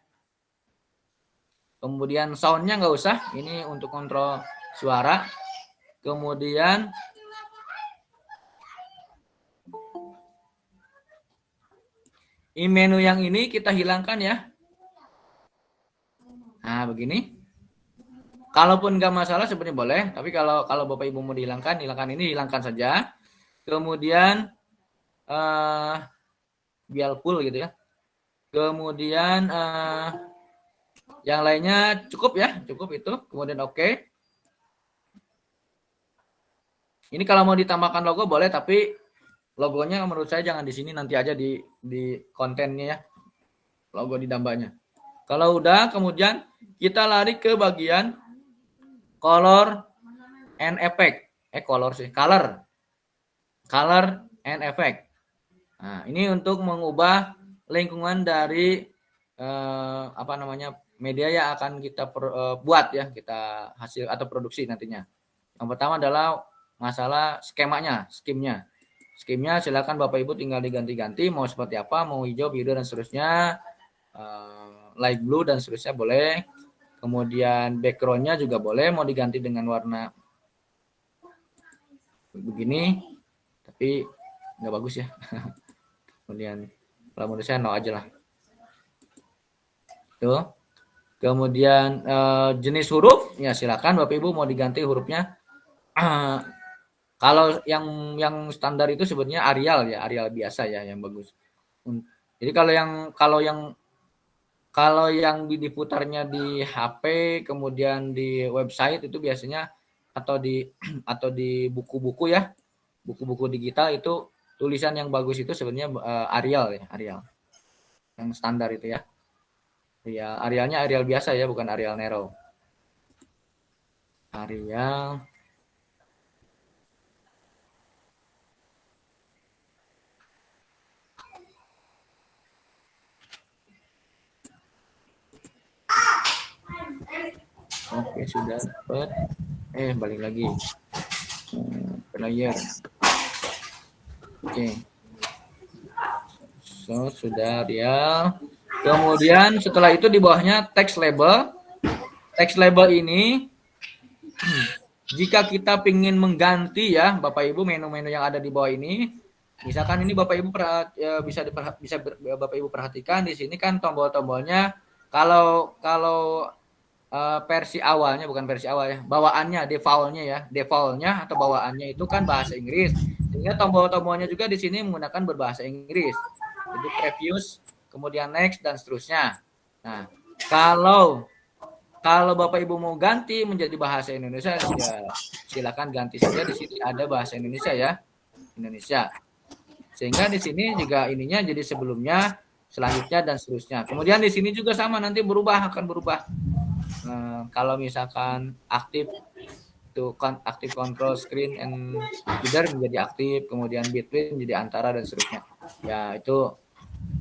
A: Kemudian soundnya nggak usah. Ini untuk kontrol suara. Kemudian menu yang ini kita hilangkan ya. Nah, begini. Kalaupun nggak masalah sebenarnya boleh, tapi kalau Bapak Ibu mau dihilangkan, ini, hilangkan saja. Kemudian biar full gitu ya. Kemudian yang lainnya cukup ya, cukup itu. Kemudian oke. Ini kalau mau ditambahkan logo boleh, tapi logonya menurut saya jangan di sini, nanti aja di kontennya ya. Logo di dambanya. Kalau udah, kemudian kita lari ke bagian color and effect. Color. color and effect. Nah, ini untuk mengubah lingkungan dari media yang akan kita buat ya, kita hasil atau produksi nantinya. Yang pertama adalah masalah skemanya. Skemnya silakan Bapak Ibu tinggal diganti-ganti mau seperti apa, mau hijau, biru dan seterusnya, light blue dan seterusnya boleh. Kemudian backgroundnya juga boleh mau diganti dengan warna begini, tapi nggak bagus ya. Kemudian kalau menurut saya no aja lah. Tuh. Kemudian jenis huruf ya silakan Bapak Ibu mau diganti hurufnya. Kalau yang standar itu sebenarnya Arial ya, Arial biasa ya yang bagus. Jadi kalau yang diputarnya di HP kemudian di website itu biasanya atau di buku-buku ya, buku-buku digital itu tulisan yang bagus itu sebenarnya Arial ya, Arial. Yang standar itu ya. Ya, Arialnya Arial biasa ya, bukan Arial Nero. Arial. Oke, sudah dapat. Balik lagi. Player. Oke. So, sudah Arial. Kemudian setelah itu di bawahnya text label. Text label ini jika kita ingin mengganti ya Bapak Ibu menu-menu yang ada di bawah ini, misalkan ini Bapak Ibu bisa Bapak Ibu perhatikan di sini kan tombol-tombolnya kalau versi awalnya bukan versi awal ya, bawaannya defaultnya atau bawaannya itu kan bahasa Inggris. Sehingga tombol-tombolnya juga di sini menggunakan berbahasa Inggris. Jadi previous, kemudian next dan seterusnya. Nah, kalau Bapak Ibu mau ganti menjadi bahasa Indonesia, silakan ganti saja di sini ada bahasa Indonesia ya, Indonesia. Sehingga di sini juga ininya jadi sebelumnya, selanjutnya dan seterusnya. Kemudian di sini juga sama nanti akan berubah. Kalau misalkan aktif itu aktif control screen and header menjadi aktif, kemudian between menjadi antara dan seterusnya. Ya itu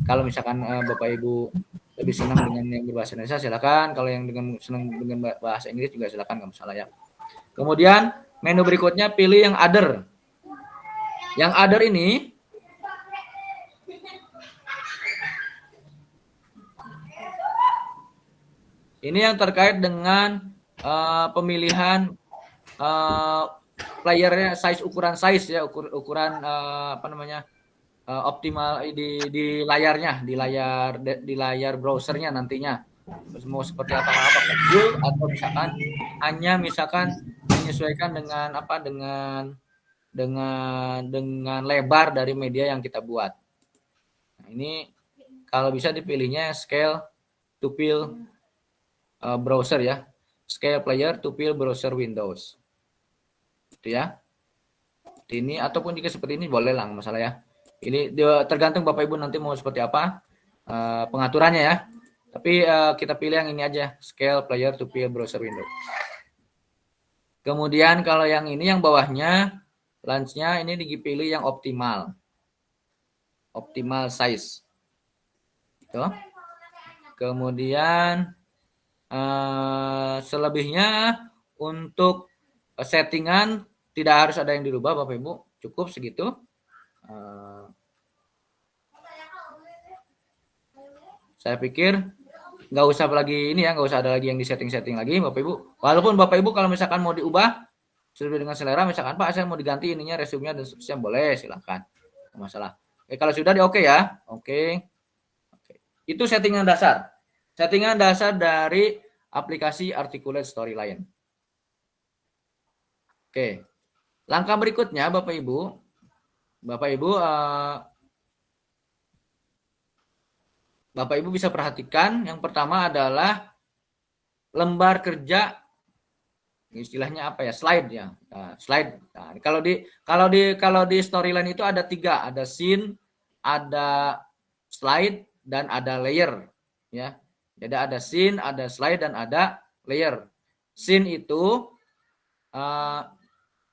A: kalau misalkan Bapak Ibu lebih senang dengan yang berbahasa Indonesia silakan, kalau yang senang dengan bahasa Inggris juga silakan, nggak masalah ya. Kemudian menu berikutnya pilih yang other. Yang other ini yang terkait dengan pemilihan playernya, ukuran size ya, ukuran optimal di layarnya, di layar browsernya nantinya mau seperti apa full atau misalkan menyesuaikan dengan lebar dari media yang kita buat. Nah, ini kalau bisa dipilihnya scale to fill browser ya, scale player to fill browser windows itu ya. Ini ataupun jika seperti ini boleh lah, masalah ya. Ini tergantung Bapak Ibu nanti mau seperti apa pengaturannya ya. Tapi kita pilih yang ini aja, scale player to fill browser window. Kemudian kalau yang ini yang bawahnya launch-nya ini dipilih yang optimal size. Gitu. Kemudian selebihnya untuk settingan tidak harus ada yang dirubah Bapak Ibu, cukup segitu. Saya pikir nggak usah lagi ini ya, nggak usah ada lagi yang di setting lagi Bapak Ibu. Walaupun Bapak Ibu kalau misalkan mau diubah sesuai dengan selera, misalkan Pak saya mau diganti ininya resume-nya dan seterusnya, boleh silakan, nggak masalah. Kalau sudah di oke ya, oke. Itu settingan dasar dari aplikasi Articulate Storyline. Oke, langkah berikutnya Bapak Ibu bisa perhatikan yang pertama adalah lembar kerja, istilahnya apa ya, slide ya. Slide. Nah, kalau di Storyline itu ada 3, ada scene, ada slide dan ada layer ya. Jadi ada scene, ada slide dan ada layer. Scene itu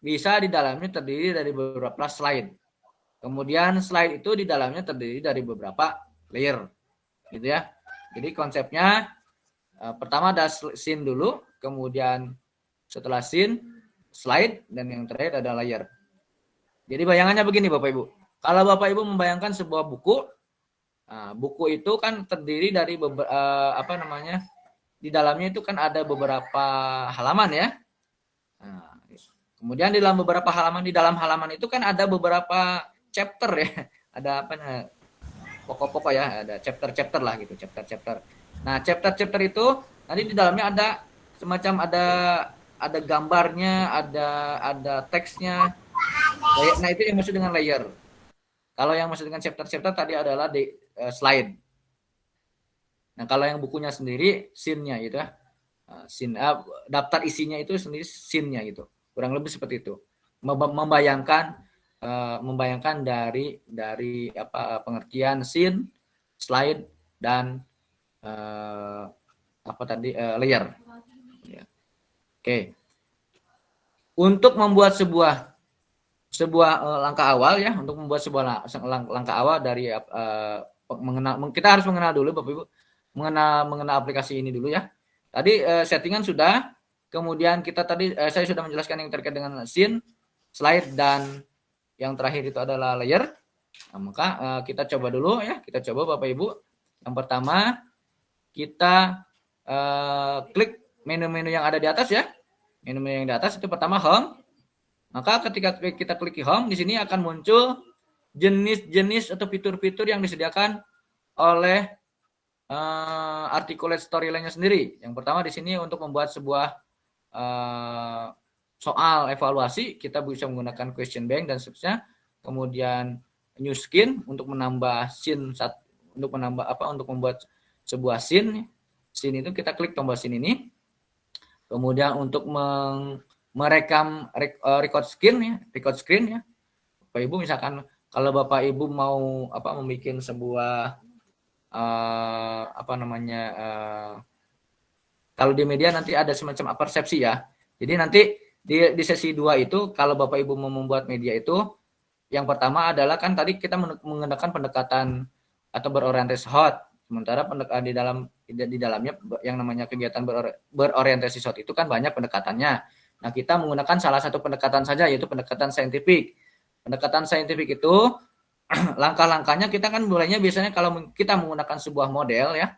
A: bisa di dalamnya terdiri dari beberapa slide. Kemudian slide itu di dalamnya terdiri dari beberapa layer, gitu ya. Jadi konsepnya pertama ada scene dulu, kemudian setelah scene, slide, dan yang terakhir ada layer. Jadi bayangannya begini Bapak Ibu. Kalau Bapak Ibu membayangkan sebuah buku, buku itu kan terdiri dari di dalamnya itu kan ada beberapa halaman ya. Kemudian di dalam beberapa halaman, di dalam halaman itu kan ada beberapa chapter ya, ada pokok-pokok ya, ada chapter-chapter lah gitu, chapter-chapter. Nah, chapter-chapter itu nanti di dalamnya ada semacam ada gambarnya, ada teksnya. Nah, itu yang maksud dengan layer. Kalau yang maksud dengan chapter-chapter tadi adalah di slide. Nah, kalau yang bukunya sendiri scene-nya gitu ya. Daftar isinya itu sendiri scene-nya gitu. Kurang lebih seperti itu. Membayangkan dari pengertian scene, slide, dan layer. Ya. Oke. Untuk membuat sebuah langkah awal ya, untuk membuat sebuah langkah awal dari kita harus mengenal dulu Bapak Ibu, mengenal aplikasi ini dulu ya. Tadi settingan sudah, kemudian kita tadi saya sudah menjelaskan yang terkait dengan scene, slide, dan yang terakhir itu adalah layer. Nah, maka kita coba dulu ya, kita coba Bapak Ibu. Yang pertama kita klik menu-menu yang ada di atas ya. Menu-menu yang di atas itu pertama home. Maka ketika kita klik home, di sini akan muncul jenis-jenis atau fitur-fitur yang disediakan oleh Articulate Storyline-nya sendiri. Yang pertama di sini untuk membuat sebuah soal evaluasi, kita bisa menggunakan question bank dan seterusnya. Kemudian new skin untuk menambah scene, untuk membuat sebuah scene. Scene itu kita klik tombol scene ini. Kemudian untuk merekam record screen ya. Bapak Ibu misalkan kalau Bapak Ibu mau membuat sebuah kalau di media nanti ada semacam persepsi ya. Jadi nanti di sesi 2 itu kalau Bapak Ibu mau membuat media itu, yang pertama adalah kan tadi kita menggunakan pendekatan atau berorientasi hot. Sementara di dalamnya yang namanya kegiatan berorientasi hot itu kan banyak pendekatannya. Nah, kita menggunakan salah satu pendekatan saja, yaitu pendekatan saintifik. Pendekatan saintifik itu langkah-langkahnya kita kan mulainya biasanya kalau kita menggunakan sebuah model ya.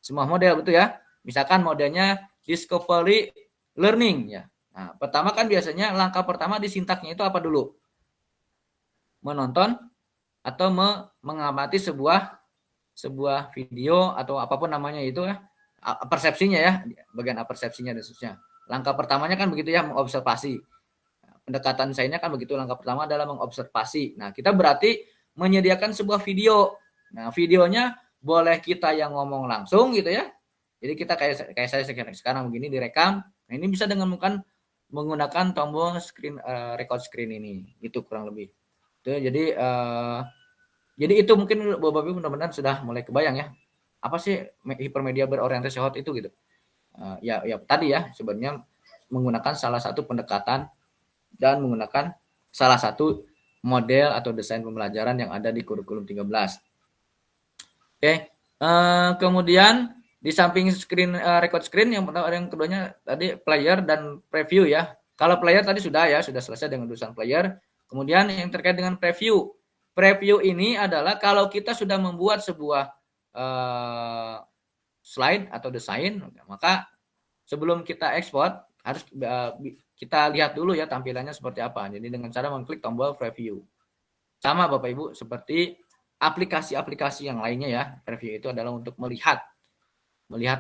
A: Sebuah model betul ya. Misalkan modelnya discovery learning ya. Nah, pertama kan biasanya langkah pertama di sintaknya itu apa dulu? Menonton atau mengamati sebuah video atau apapun namanya itu ya. Persepsinya ya, bagian persepsinya dan seterusnya. Langkah pertamanya kan begitu ya, mengobservasi. Pendekatan sainnya kan begitu, langkah pertama adalah mengobservasi. Nah, kita berarti menyediakan sebuah video. Nah, videonya boleh kita yang ngomong langsung gitu ya. Jadi kita kayak saya sekarang begini direkam. Nah, ini bisa dengan menggunakan tombol record screen ini. Itu kurang lebih. Itu jadi itu mungkin Bapak Ibu benar-benar sudah mulai kebayang ya. Apa sih hipermedia berorientasi hot itu gitu. Ya tadi ya sebenarnya menggunakan salah satu pendekatan dan menggunakan salah satu model atau desain pembelajaran yang ada di kurikulum 13. Oke. Kemudian di samping record screen yang keduanya tadi player dan preview ya. Kalau player tadi sudah selesai dengan urusan player. Kemudian yang terkait dengan preview. Preview ini adalah kalau kita sudah membuat sebuah slide atau desain, maka sebelum kita ekspor harus kita lihat dulu ya tampilannya seperti apa. Jadi dengan cara mengklik tombol preview. Sama Bapak Ibu seperti aplikasi-aplikasi yang lainnya ya. Preview itu adalah untuk melihat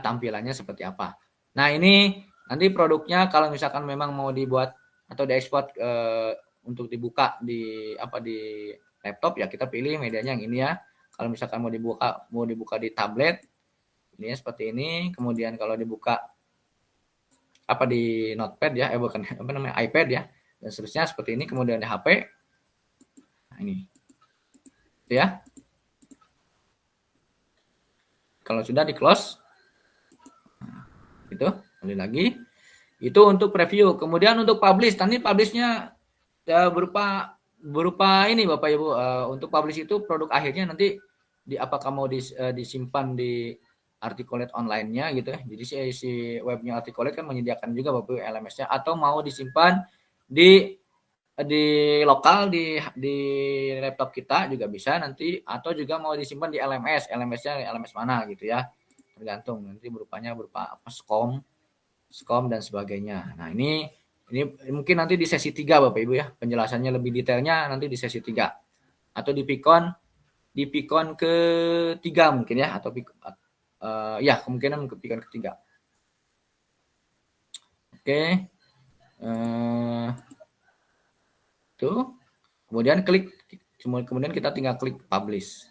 A: tampilannya seperti apa. Nah, ini nanti produknya kalau misalkan memang mau dibuat atau diekspor untuk dibuka di laptop ya kita pilih medianya yang ini ya. Kalau misalkan mau dibuka di tablet ini ya, seperti ini. Kemudian kalau dibuka di notepad ya, iPad ya, dan seterusnya seperti ini. Kemudian di HP, nah, ini, itu ya. Kalau sudah di close, itu kembali lagi. Itu untuk preview. Kemudian untuk publish, nanti publishnya berupa berupa ini Bapak Ibu, untuk publish itu produk akhirnya nanti apakah mau disimpan di Articulate online-nya gitu ya. Jadi si webnya Articulate kan menyediakan juga Bapak Ibu LMS-nya, atau mau disimpan di lokal di laptop kita juga bisa nanti, atau juga mau disimpan di LMS-nya LMS mana gitu ya. Tergantung nanti berupa apa, SCOM dan sebagainya. Nah, ini mungkin nanti di sesi 3 Bapak Ibu ya. Penjelasannya lebih detailnya nanti di sesi 3. Atau di Pikon ketiga mungkin ya, atau ya kemungkinan ke Pikon ketiga. Oke. Tuh. Kemudian kita tinggal klik publish.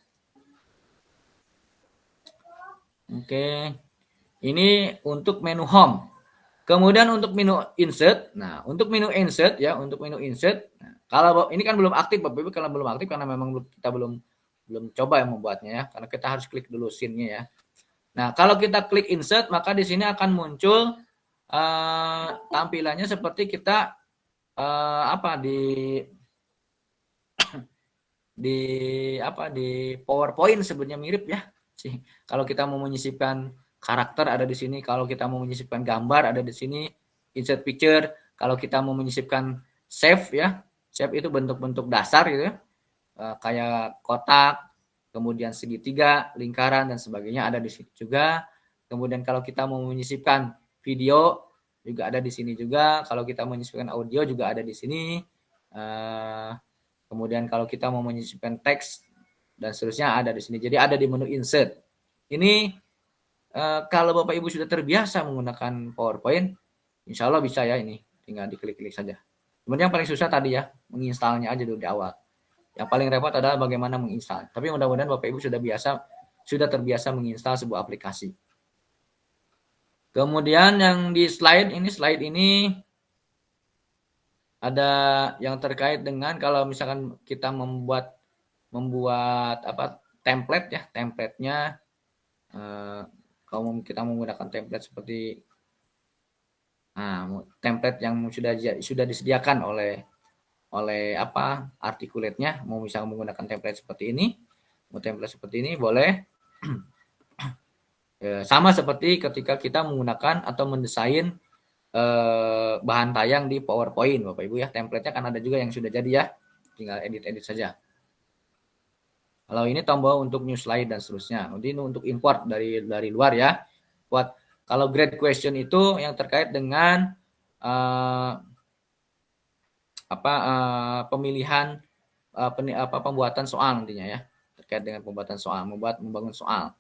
A: Oke. Ini untuk menu home. Kemudian untuk menu insert. Nah, untuk menu insert ya, nah, kalau ini kan belum aktif Bapak Ibu, karena belum aktif karena memang kita belum coba yang membuatnya ya, karena kita harus klik dulu scene-nya ya. Nah, kalau kita klik insert, maka di sini akan muncul tampilannya seperti kita di PowerPoint sebenarnya mirip ya. Kalau kita mau menyisipkan karakter ada di sini, kalau kita mau menyisipkan gambar ada di sini, insert picture, kalau kita mau menyisipkan save ya. Save itu bentuk-bentuk dasar gitu ya. Kayak kotak, kemudian segitiga, lingkaran dan sebagainya ada di sini juga. Kemudian kalau kita mau menyisipkan video juga ada di sini juga. Kalau kita mau menyisipkan audio juga ada di sini. Kemudian kalau kita mau menyisipkan teks dan seterusnya ada di sini. Jadi ada di menu insert. Ini kalau Bapak Ibu sudah terbiasa menggunakan PowerPoint, insya Allah bisa ya ini. Tinggal diklik-klik saja. Kemudian yang paling susah tadi ya, menginstalnya aja dulu di awal. Yang paling repot adalah bagaimana menginstal. Tapi mudah-mudahan Bapak Ibu sudah terbiasa menginstal sebuah aplikasi. Kemudian yang di slide ini ada yang terkait dengan kalau misalkan kita membuat apa template ya, template-nya kalau kita menggunakan template seperti template yang sudah disediakan oleh apa Articulate-nya, mau misalnya menggunakan template seperti ini boleh. Sama seperti ketika kita menggunakan atau mendesain bahan tayang di PowerPoint Bapak Ibu ya, template-nya kan ada juga yang sudah jadi ya, tinggal edit saja. Kalau ini tombol untuk new slide dan seterusnya. Nanti ini untuk import dari luar ya. Kalau grade question itu yang terkait dengan pemilihan pembuatan soal nantinya ya, terkait dengan pembuatan soal, membangun soal.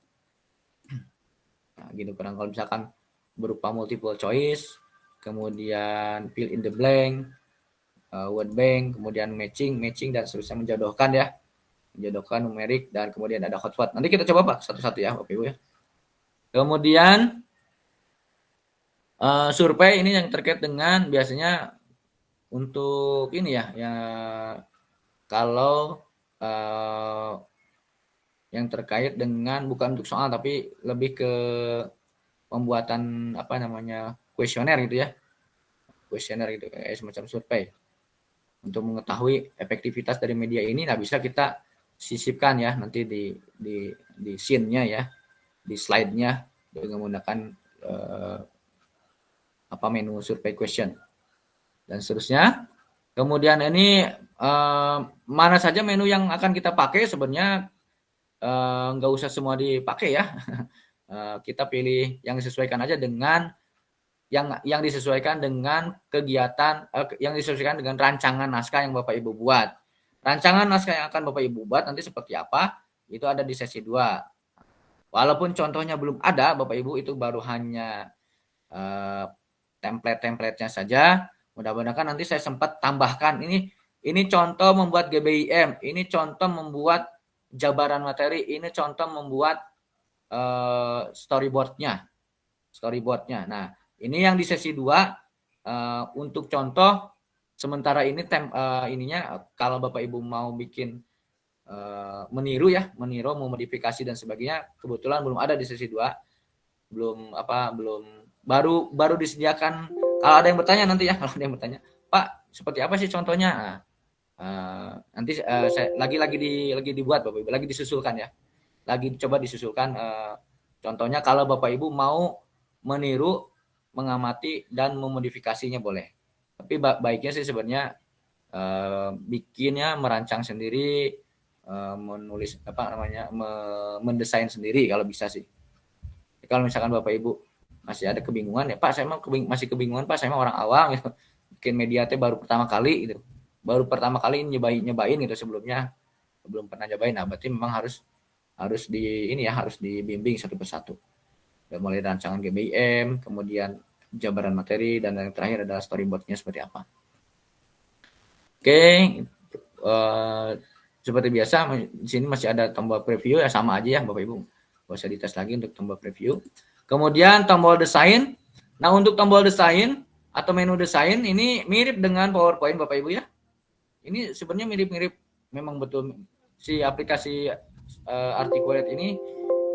A: Nah, gitu kurang, kalau misalkan berupa multiple choice, kemudian fill in the blank, word bank, kemudian matching dan seterusnya, menjodohkan numerik, dan kemudian ada hotspot. Nanti kita coba Pak satu-satu ya Bapak Ibu ya. Kemudian survei ini yang terkait dengan biasanya untuk ini ya kalau yang terkait dengan bukan untuk soal tapi lebih ke pembuatan kuesioner gitu ya. Kuesioner gitu kayak semacam survei. Untuk mengetahui efektivitas dari media ini, nah bisa kita sisipkan ya nanti di scene-nya ya, di slide-nya dengan menggunakan menu survey question dan seterusnya. Kemudian ini mana saja menu yang akan kita pakai, sebenarnya nggak usah semua dipakai ya. Kita pilih yang disesuaikan aja dengan yang disesuaikan dengan kegiatan, yang disesuaikan dengan rancangan naskah yang Bapak Ibu buat. Rancangan naskah yang akan Bapak Ibu buat nanti seperti apa, itu ada di sesi 2. Walaupun contohnya belum ada Bapak Ibu, itu baru hanya template-templatenya saja. Mudah-mudahan nanti saya sempat tambahkan ini contoh membuat GBIM, ini contoh membuat jabaran materi, ini contoh membuat storyboardnya. Nah, ini yang di sesi 2 untuk contoh. Sementara ini ininya kalau Bapak Ibu mau bikin meniru, mau modifikasi dan sebagainya, kebetulan belum ada di sesi 2. Baru disediakan. Kalau ada yang bertanya nanti ya, Pak seperti apa sih contohnya? Nah, Nanti saya lagi dibuat Bapak Ibu, lagi disusulkan ya. Lagi coba disusulkan contohnya kalau Bapak Ibu mau meniru, mengamati dan memodifikasinya boleh. Tapi baiknya sih sebenarnya bikinnya merancang sendiri, menulis mendesain sendiri kalau bisa sih. Kalau misalkan Bapak Ibu masih ada kebingungan ya Pak, saya masih kebingungan Pak, saya mah orang awam gitu. Bikin media baru pertama kali gitu. Baru pertama kali nyobain gitu, sebelumnya belum pernah nyobain. Nah, berarti memang harus harus dibimbing satu persatu. Mulai rancangan GBIM, kemudian jabaran materi, dan yang terakhir adalah storyboardnya seperti apa. Oke, seperti biasa di sini masih ada tombol preview ya, sama aja ya Bapak Ibu. Nggak usah dites lagi untuk tombol preview. Kemudian tombol desain. Nah, untuk tombol desain atau menu desain ini mirip dengan PowerPoint Bapak Ibu ya. Ini sebenarnya mirip-mirip, memang betul si aplikasi Articulate ini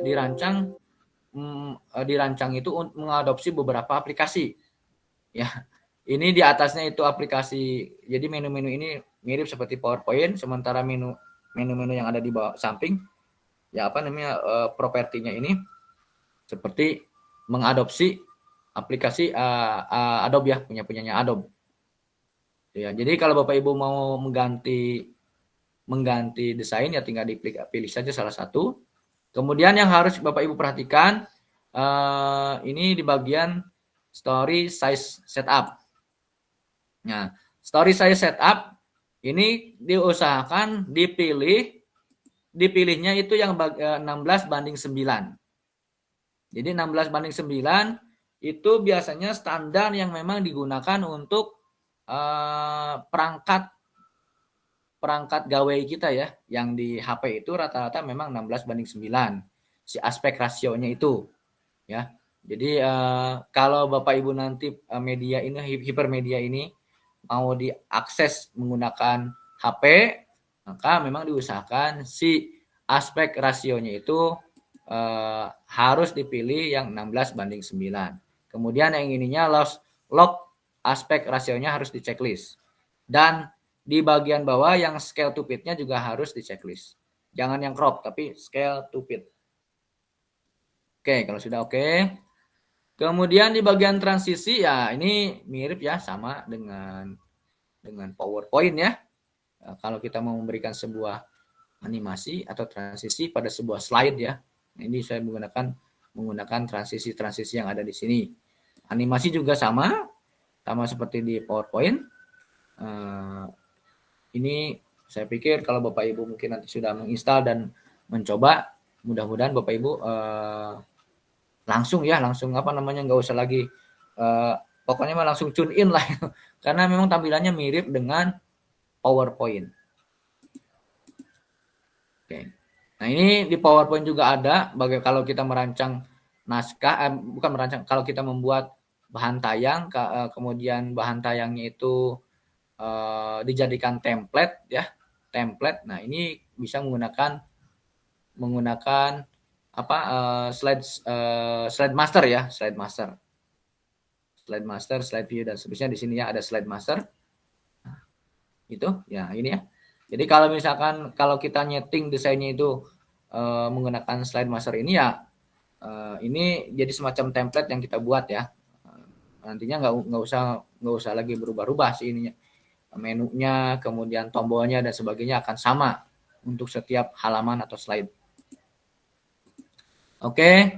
A: dirancang itu untuk mengadopsi beberapa aplikasi. Ya, ini di atasnya itu aplikasi. Jadi menu-menu ini mirip seperti PowerPoint, sementara menu-menu yang ada di bawah samping ya propertinya ini seperti mengadopsi aplikasi Adobe ya, punyanya Adobe. Ya, jadi kalau Bapak Ibu mau mengganti desain ya tinggal pilih saja salah satu. Kemudian yang harus Bapak Ibu perhatikan ini di bagian story size setup. Nah, story size setup ini diusahakan dipilihnya itu yang 16:9. Jadi 16:9 itu biasanya standar yang memang digunakan untuk perangkat gawai kita ya, yang di HP itu rata-rata memang 16:9 si aspek rasionya itu ya. Jadi kalau Bapak Ibu nanti media ini, hipermedia ini mau diakses menggunakan HP, maka memang diusahakan si aspek rasionya itu harus dipilih yang 16:9. Kemudian yang ininya log aspek rasionya harus di checklist. Dan di bagian bawah yang scale to fit-nya juga harus di checklist. Jangan yang crop, tapi scale to fit. Oke, kalau sudah oke. Kemudian di bagian transisi ya ini mirip ya, sama dengan PowerPoint ya. Kalau kita mau memberikan sebuah animasi atau transisi pada sebuah slide ya. Ini saya menggunakan transisi yang ada di sini. Animasi juga sama seperti di PowerPoint. Ini saya pikir kalau Bapak Ibu mungkin nanti sudah menginstal dan mencoba, mudah-mudahan Bapak Ibu langsung nggak usah lagi pokoknya langsung tune in lah karena memang tampilannya mirip dengan PowerPoint. Oke. Nah, ini di PowerPoint juga ada kalau kita merancang naskah, kalau kita membuat bahan tayang, kemudian bahan tayangnya itu dijadikan template ya, template. Nah, ini bisa menggunakan slide master ya, slide master, slide view dan seterusnya. Di sini ya ada slide master. Nah, itu ya ini ya. Jadi kalau misalkan kalau kita nyeting desainnya itu menggunakan slide master ini ya, ini jadi semacam template yang kita buat ya. Nantinya nggak usah lagi berubah-ubah sih ininya, menunya, kemudian tombolnya dan sebagainya akan sama untuk setiap halaman atau slide. Oke,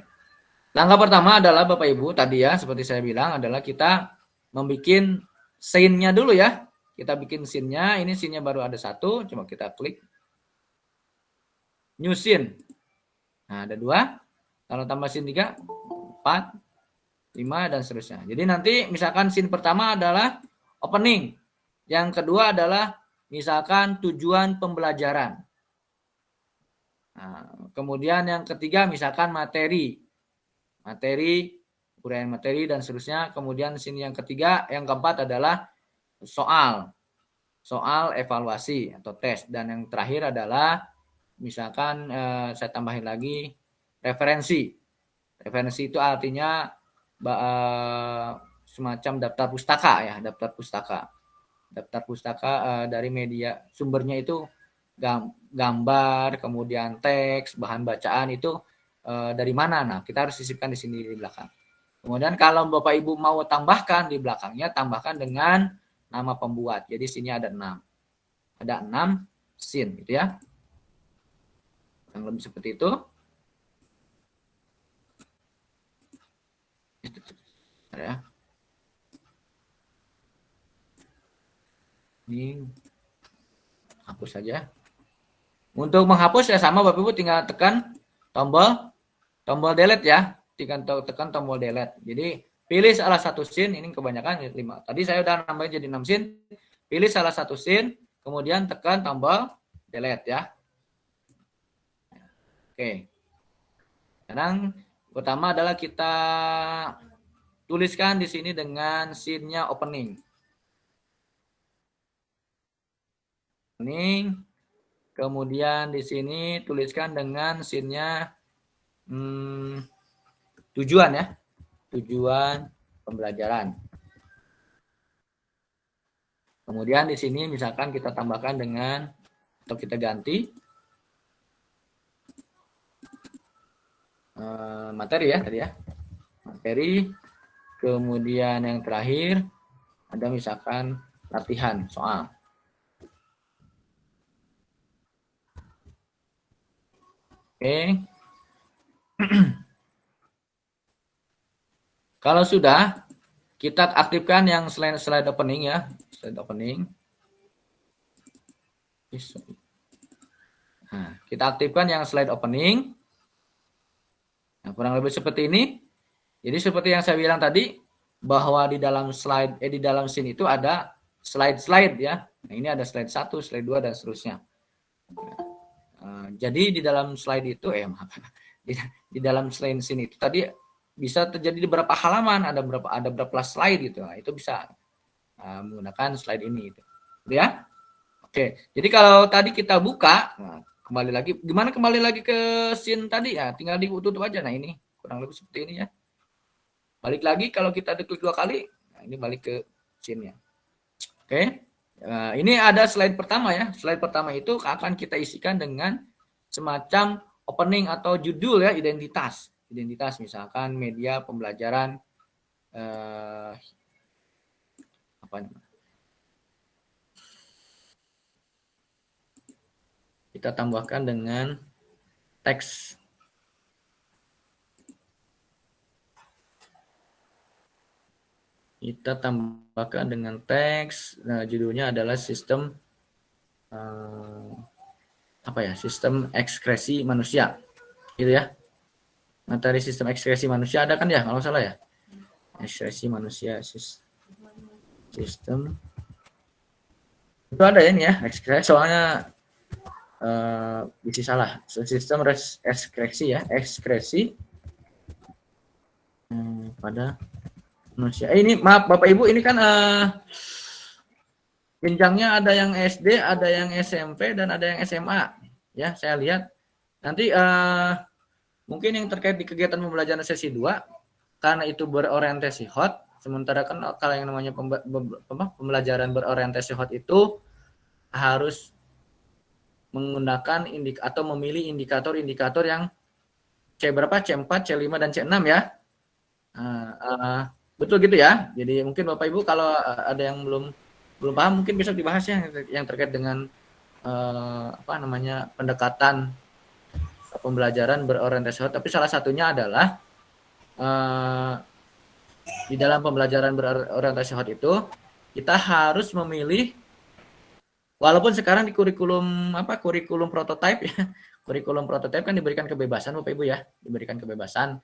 A: langkah pertama adalah Bapak Ibu tadi ya, seperti saya bilang adalah kita membuat scene-nya dulu ya. Kita bikin scene-nya, ini scene-nya baru ada satu, coba kita klik new scene. Nah, ada 2, kalau tambah scene 3, 4, 5 dan seterusnya. Jadi nanti misalkan scene pertama adalah opening, yang kedua adalah misalkan tujuan pembelajaran. Nah, kemudian yang ketiga misalkan materi, uraian materi dan seterusnya. Kemudian scene yang ketiga, yang keempat adalah soal evaluasi atau tes, dan yang terakhir adalah misalkan saya tambahin lagi referensi. Referensi itu artinya semacam daftar pustaka ya, daftar pustaka. daftar pustaka dari media sumbernya itu gambar, kemudian teks, bahan bacaan itu dari mana. Nah, kita harus sisipkan di sini di belakang. Kemudian kalau Bapak Ibu mau tambahkan di belakangnya, tambahkan dengan nama pembuat. Jadi sini ada 6. Ada 6 scene gitu ya. Yang lebih seperti itu. Ya. Ini hapus saja. Untuk menghapus ya sama Bapak Ibu tinggal tekan tombol delete ya. Tekan tombol delete. Jadi pilih salah satu scene, ini kebanyakan 5. Tadi saya udah nambahin jadi 6 scene. Pilih salah satu scene, kemudian tekan tombol delete ya. Oke. Sekarang pertama adalah kita tuliskan di sini dengan scene-nya opening. Kemudian di sini tuliskan dengan scene-nya tujuan ya. Tujuan pembelajaran. Kemudian di sini misalkan kita tambahkan dengan atau kita ganti materi ya tadi ya. Materi. Kemudian yang terakhir ada misalkan latihan soal. Oke. Kalau sudah, kita aktifkan yang slide opening ya. Slide opening. Nah, kita aktifkan yang slide opening. Nah, kurang lebih seperti ini. Jadi seperti yang saya bilang tadi, bahwa di dalam di dalam scene itu ada slide ya. Nah, ini ada slide 1, slide 2, dan seterusnya. Jadi di dalam slide itu, di dalam slide scene itu tadi bisa terjadi di beberapa halaman, ada berapa slide gitu. Nah, itu bisa menggunakan slide ini gitu. Ya. Oke. Jadi kalau tadi kita buka, nah, kembali lagi ke scene tadi ya, tinggal ditutup aja. Nah, ini kurang lebih seperti ini ya. Balik lagi kalau kita klik 2 kali, nah ini balik ke scene-nya. Oke. Ini ada slide pertama ya. Slide pertama itu akan kita isikan dengan semacam opening atau judul ya, identitas misalkan media pembelajaran kita tambahkan dengan teks. Kita tambahkan dengan teks. Nah, judulnya adalah sistem sistem ekskresi manusia. Gitu ya. Materi sistem ekskresi manusia ada kan ya, kalau salah ya. Ekskresi manusia sistem. Itu ada ini ya, ekskresi soalnya bisa salah. Sistem ekskresi ya, ekskresi pada manusia. Ini maaf Bapak Ibu, ini kan jenjangnya ada yang SD, ada yang SMP, dan ada yang SMA. Ya, saya lihat. Nanti mungkin yang terkait di kegiatan pembelajaran sesi 2, karena itu berorientasi hot, sementara kan kalau yang namanya pembelajaran berorientasi hot itu harus menggunakan atau memilih indikator-indikator yang C berapa, C4, C5, dan C6 ya. Betul gitu ya. Jadi mungkin Bapak Ibu kalau ada yang belum paham mungkin bisa dibahas ya yang terkait dengan pendekatan pembelajaran berorientasi hot. Tapi salah satunya adalah di dalam pembelajaran berorientasi hot itu kita harus memilih, walaupun sekarang di kurikulum prototipe ya, kurikulum prototipe kan diberikan kebebasan Bapak Ibu ya, diberikan kebebasan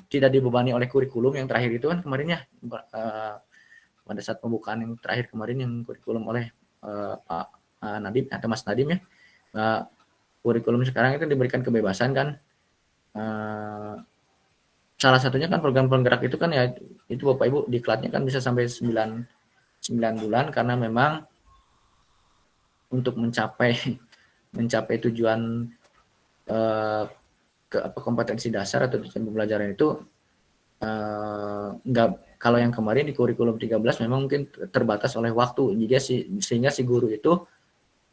A: tidak dibebani oleh kurikulum yang terakhir itu kan kemarin ya, pada saat pembukaan yang terakhir kemarin yang kurikulum oleh Pak Nadim atau Mas Nadim ya, kurikulum sekarang itu diberikan kebebasan kan, salah satunya kan program penggerak itu kan ya, itu Bapak Ibu diklatnya kan bisa sampai 9 bulan, karena memang untuk mencapai tujuan kompetensi dasar atau tujuan pembelajaran itu Kalau yang kemarin di kurikulum 13 memang mungkin terbatas oleh waktu. Jadi sehingga si guru itu,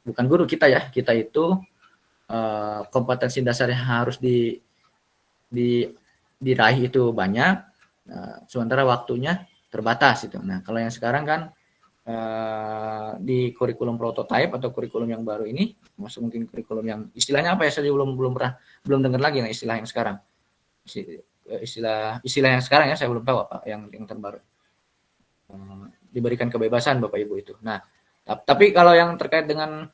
A: bukan guru kita ya, kita itu kompetensi dasar yang harus diraih itu banyak, sementara waktunya terbatas itu. Nah, kalau yang sekarang kan di kurikulum prototype atau kurikulum yang baru ini, masuk mungkin kurikulum yang istilahnya apa ya, saya belum dengar lagi nah istilah yang sekarang. Istilah yang sekarang ya, saya belum tahu apa yang terbaru. Diberikan kebebasan Bapak Ibu itu. Nah, tapi kalau yang terkait dengan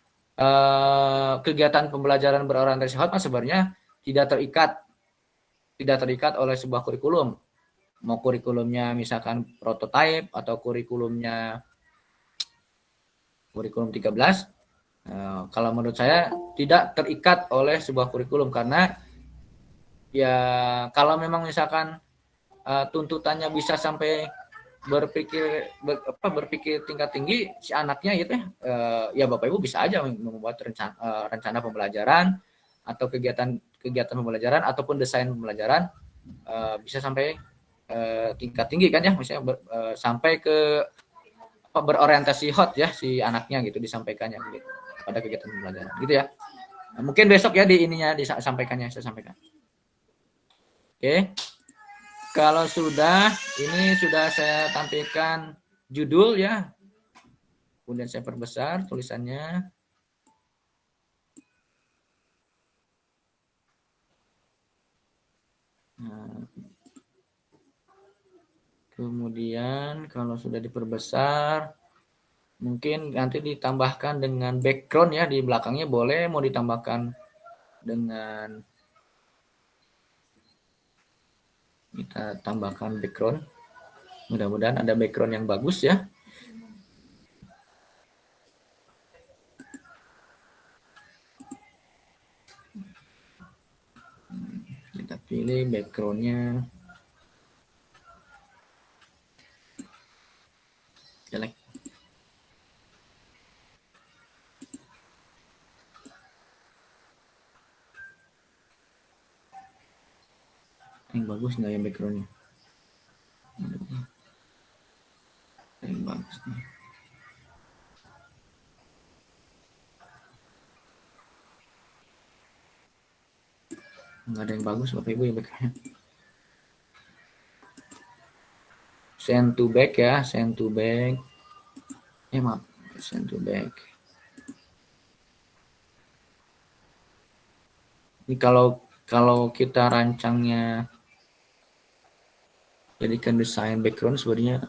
A: kegiatan pembelajaran berorientasi HOT sebenarnya tidak terikat oleh sebuah kurikulum. Mau kurikulumnya misalkan prototype atau kurikulum 13, kalau menurut saya tidak terikat oleh sebuah kurikulum, karena ya kalau memang misalkan tuntutannya bisa sampai berpikir tingkat tinggi si anaknya gitu ya Bapak Ibu bisa aja membuat rencana pembelajaran atau kegiatan pembelajaran ataupun desain pembelajaran bisa sampai tingkat tinggi kan ya, misalnya sampai ke berorientasi HOT ya si anaknya gitu, disampaikannya gitu pada kegiatan pembelajaran gitu ya. Nah, mungkin besok ya disampaikannya saya sampaikan. Oke. Kalau ini sudah saya tampilkan judul ya. Kemudian saya perbesar tulisannya. Nah, kemudian kalau sudah diperbesar, mungkin nanti ditambahkan dengan background ya, di belakangnya boleh mau ditambahkan dengan, kita tambahkan background. Mudah-mudahan ada background yang bagus ya. Kita pilih backgroundnya jelek. Yang bagus nggak ya backgroundnya? Yang bagus nih. Nggak ada yang bagus Bapak Ibu ya backgroundnya. Send to back ya, send to back. Maaf, send to back. Ini kalau kita rancangnya jadikan desain background sebenarnya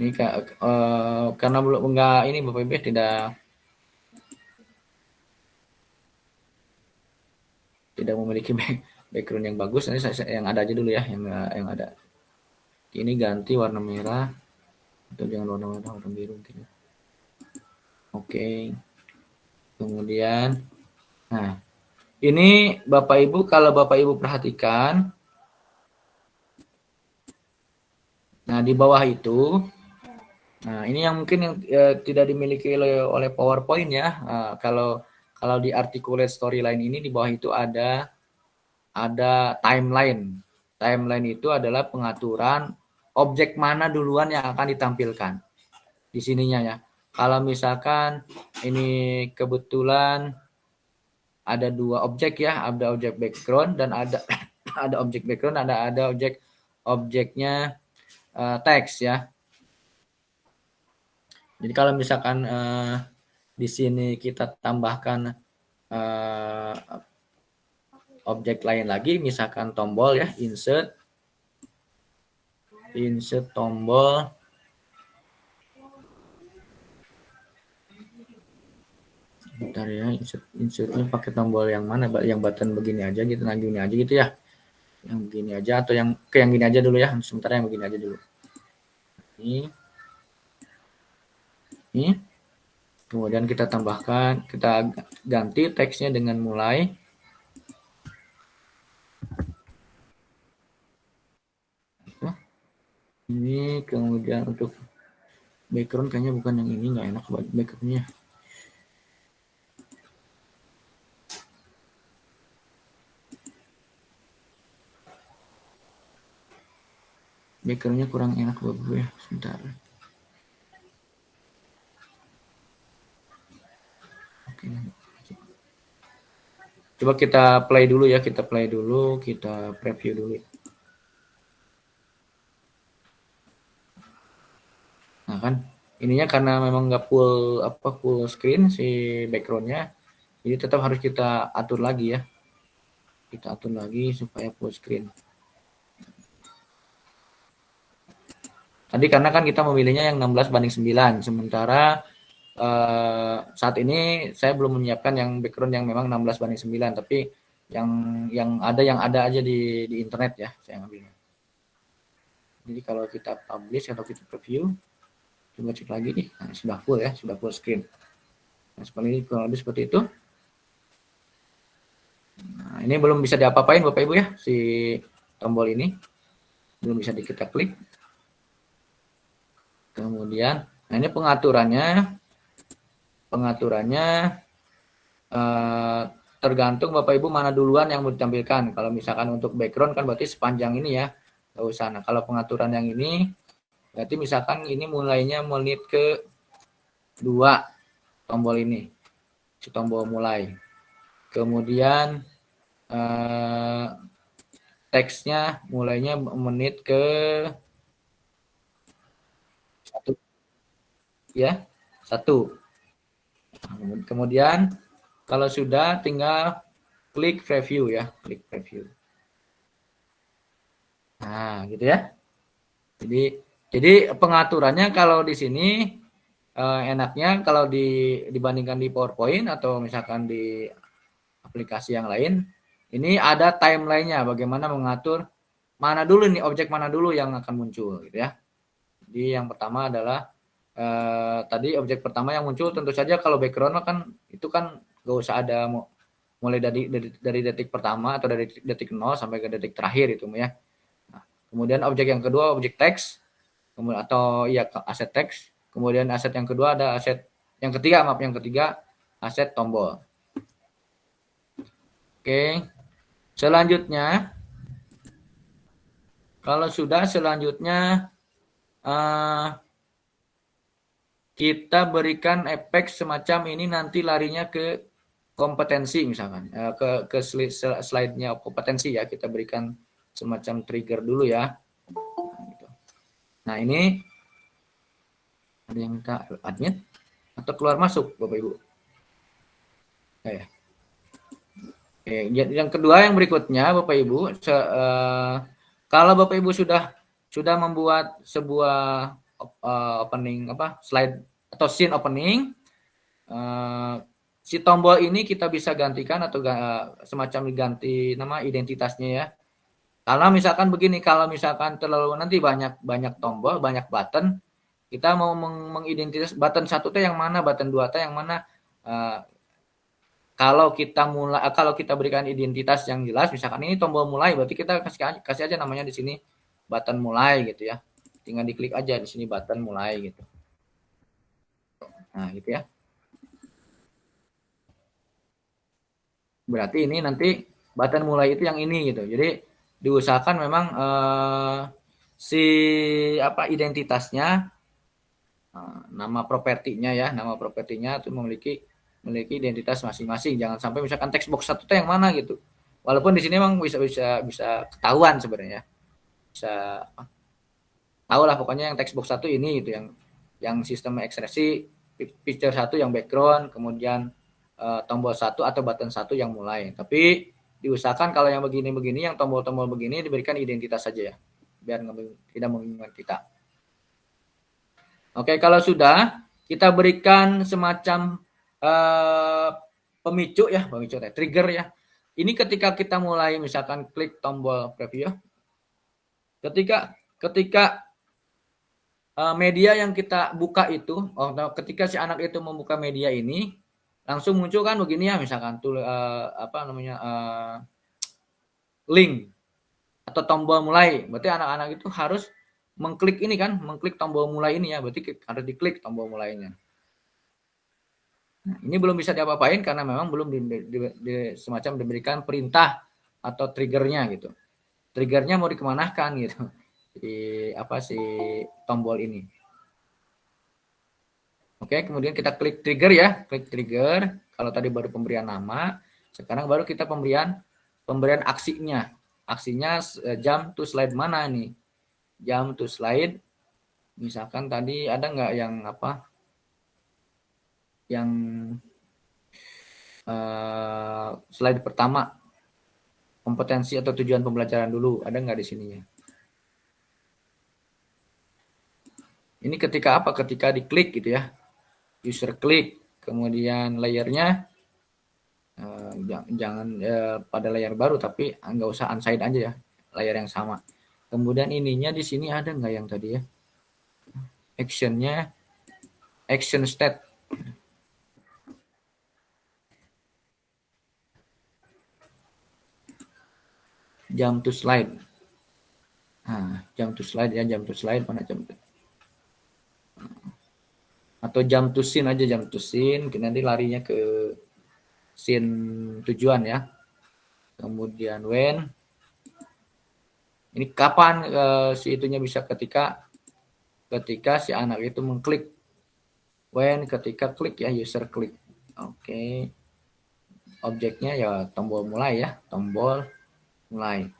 A: ini karena belum enggak ini Bapak Ibu tidak memiliki background yang bagus. Nanti saya yang ada aja dulu ya, yang ada. Ini ganti warna merah atau jangan warna merah, warna biru mungkin. Oke. Kemudian nah, ini Bapak Ibu, kalau Bapak Ibu perhatikan, nah di bawah itu, nah ini yang mungkin yang tidak dimiliki oleh PowerPoint ya. Kalau di articulate storyline ini di bawah itu ada timeline. Timeline itu adalah pengaturan objek mana duluan yang akan ditampilkan di sininya ya. Kalau misalkan ini kebetulan ada 2 objek ya, ada objek background dan ada objek background, ada objeknya teks ya. Jadi kalau misalkan di sini kita tambahkan objek lain lagi, misalkan tombol ya, insert tombol. Bentar ya, insertnya pakai tombol yang mana? Yang button begini aja gitu, nah gini aja gitu ya. Yang begini aja atau yang gini aja dulu ya. Sementara yang begini aja dulu. Ini. Kemudian kita tambahkan, kita ganti teksnya dengan mulai. Ini kemudian untuk background kayaknya bukan yang ini, nggak enak backgroundnya. Backgroundnya kurang enak Bapak ya, sebentar. Oke. Coba kita play dulu ya, kita preview dulu. Nah kan, ininya karena memang nggak full screen si backgroundnya, jadi tetap harus kita atur lagi ya. Kita atur lagi supaya full screen. Tadi karena kan kita memilihnya yang 16:9, sementara saat ini saya belum menyiapkan yang background yang memang 16:9, tapi yang ada aja di internet ya saya ambilnya. Jadi kalau kita publish atau kita preview, coba cek lagi nih, nah, sudah full ya, sudah full screen. Nah, kurang lebih seperti itu. Nah, ini belum bisa diapa-apain Bapak Ibu ya, si tombol ini belum bisa kita klik. Kemudian, nah ini pengaturannya tergantung Bapak Ibu mana duluan yang mau ditampilkan. Kalau misalkan untuk background kan berarti sepanjang ini ya, nggak usah. Nah kalau pengaturan yang ini, berarti misalkan ini mulainya menit ke 2 tombol ini, si tombol mulai. Kemudian teksnya mulainya menit ke 1 ya, 1. Kemudian kalau sudah tinggal klik preview ya, klik preview. Nah, gitu ya. Jadi pengaturannya kalau di sini enaknya kalau dibandingkan di PowerPoint atau misalkan di aplikasi yang lain, ini ada timeline-nya bagaimana mengatur mana dulu nih objek mana dulu yang akan muncul gitu ya. Jadi yang pertama adalah tadi objek pertama yang muncul tentu saja kalau background kan itu kan gak usah ada mulai dari detik pertama atau dari detik 0 sampai ke detik terakhir itu ya. Nah, kemudian objek yang kedua objek teks, kemudian atau ya aset teks, kemudian aset yang kedua ada aset yang ketiga aset tombol. Oke. Selanjutnya kalau sudah selanjutnya kita berikan efek semacam ini nanti larinya ke kompetensi misalkan ke slide-nya kompetensi ya, kita berikan semacam trigger dulu ya. Nah ini ada yang minta admin atau keluar masuk Bapak Ibu. Oke, yang kedua yang berikutnya Bapak Ibu, kalau Bapak Ibu sudah membuat sebuah opening slide atau scene opening, si tombol ini kita bisa gantikan atau semacam diganti nama identitasnya ya. Kalau misalkan begini, kalau misalkan terlalu nanti banyak tombol, banyak button, kita mau mengidentitas button 1 teh yang mana, button 2 teh yang mana. Kalau kita berikan identitas yang jelas, misalkan ini tombol mulai, berarti kita kasih aja namanya di sini button mulai gitu ya. Tinggal diklik aja di sini button mulai gitu. Nah, gitu ya. Berarti ini nanti button mulai itu yang ini gitu. Jadi diusahakan memang identitasnya, nama propertinya itu memiliki identitas masing-masing. Jangan sampai misalkan text box 1 itu yang mana gitu. Walaupun di sini memang bisa ketahuan sebenarnya. Bisa tahu lah pokoknya yang text box 1 ini gitu, yang sistem ekspresi, picture 1 yang background, kemudian tombol 1 atau button 1 yang mulai. Tapi diusahakan kalau yang begini-begini, yang tombol-tombol begini diberikan identitas saja ya, biar tidak membingungkan kita. Oke, kalau sudah kita berikan semacam pemicu trigger ya. Ini ketika kita mulai misalkan klik tombol preview, ketika media yang kita buka itu, ketika si anak itu membuka media ini, langsung muncul kan begini ya, misalkan link atau tombol mulai. Berarti anak-anak itu harus mengklik tombol mulai ini ya, berarti harus diklik tombol mulainya. Nah, ini belum bisa diapa-apain karena memang belum semacam diberikan perintah atau triggernya gitu. Triggernya mau dikemanakan gitu. si tombol ini. Oke, kemudian kita klik trigger ya, klik trigger. Kalau tadi baru pemberian nama, sekarang baru kita pemberian aksinya. Aksinya jump to slide mana nih? Jump to slide. Misalkan tadi ada nggak yang yang slide pertama, kompetensi atau tujuan pembelajaran dulu, ada nggak di sininya? Ini ketika apa? Ketika diklik gitu ya, user klik, kemudian layernya jangan pada layar baru, tapi nggak usah unsigned aja ya, layar yang sama. Kemudian ininya di sini ada nggak yang tadi ya? Actionnya, action state. Jump to slide. Nah, jump to slide ya, jump to slide mana jump to. Atau jump to scene aja, jump to scene, nanti larinya ke scene tujuan ya. Kemudian when, ini kapan si itunya bisa ketika si anak itu mengklik. When, ketika klik ya, user klik. Oke. Objeknya ya tombol mulai ya, tombol mulai.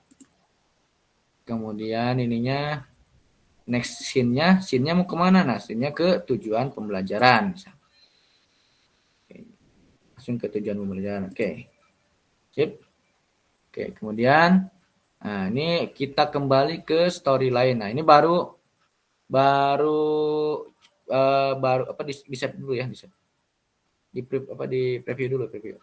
A: Kemudian ininya next scene-nya mau kemana? Nah, scene-nya ke tujuan pembelajaran. Oke. Langsung ke tujuan pembelajaran. Oke. Sip. Oke, kemudian nah ini kita kembali ke storyline. Nah, ini baru bisa dulu ya, bisa. Di preview dulu, preview.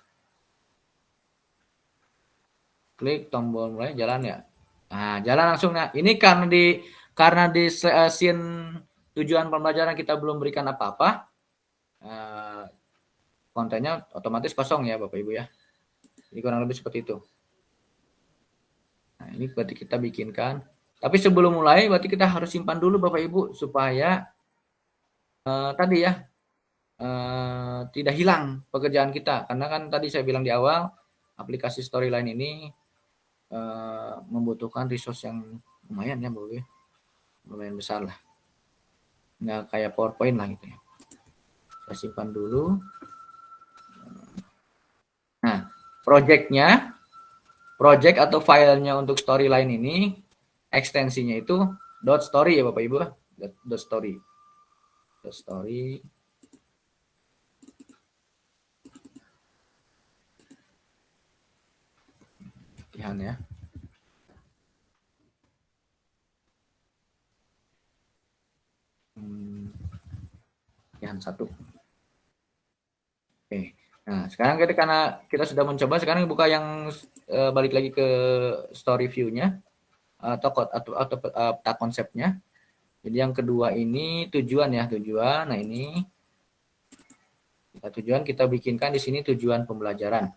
A: Klik tombol mulai, jalan ya. Nah, jalan langsung. Nah, ini karena di scene tujuan pembelajaran kita belum berikan apa-apa, kontennya otomatis kosong ya Bapak Ibu ya. Jadi kurang lebih seperti itu. Nah, ini berarti kita bikinkan. Tapi sebelum mulai berarti kita harus simpan dulu Bapak Ibu supaya tadi ya tidak hilang pekerjaan kita. Karena kan tadi saya bilang di awal, aplikasi Storyline ini membutuhkan resource yang lumayan ya Bapak Ibu. Lumayan besar lah. Nggak kayak PowerPoint lah gitu ya. Saya simpan dulu. Nah, project atau filenya untuk Storyline ini ekstensinya itu .story ya Bapak Ibu. .story. Latihan ya. Latihan 1. Oke. Nah, sekarang karena kita sudah mencoba, sekarang buka yang balik lagi ke story view-nya atau peta konsepnya. Jadi yang kedua ini tujuan ya, tujuan. Nah, ini tujuan kita bikinkan di sini tujuan pembelajaran.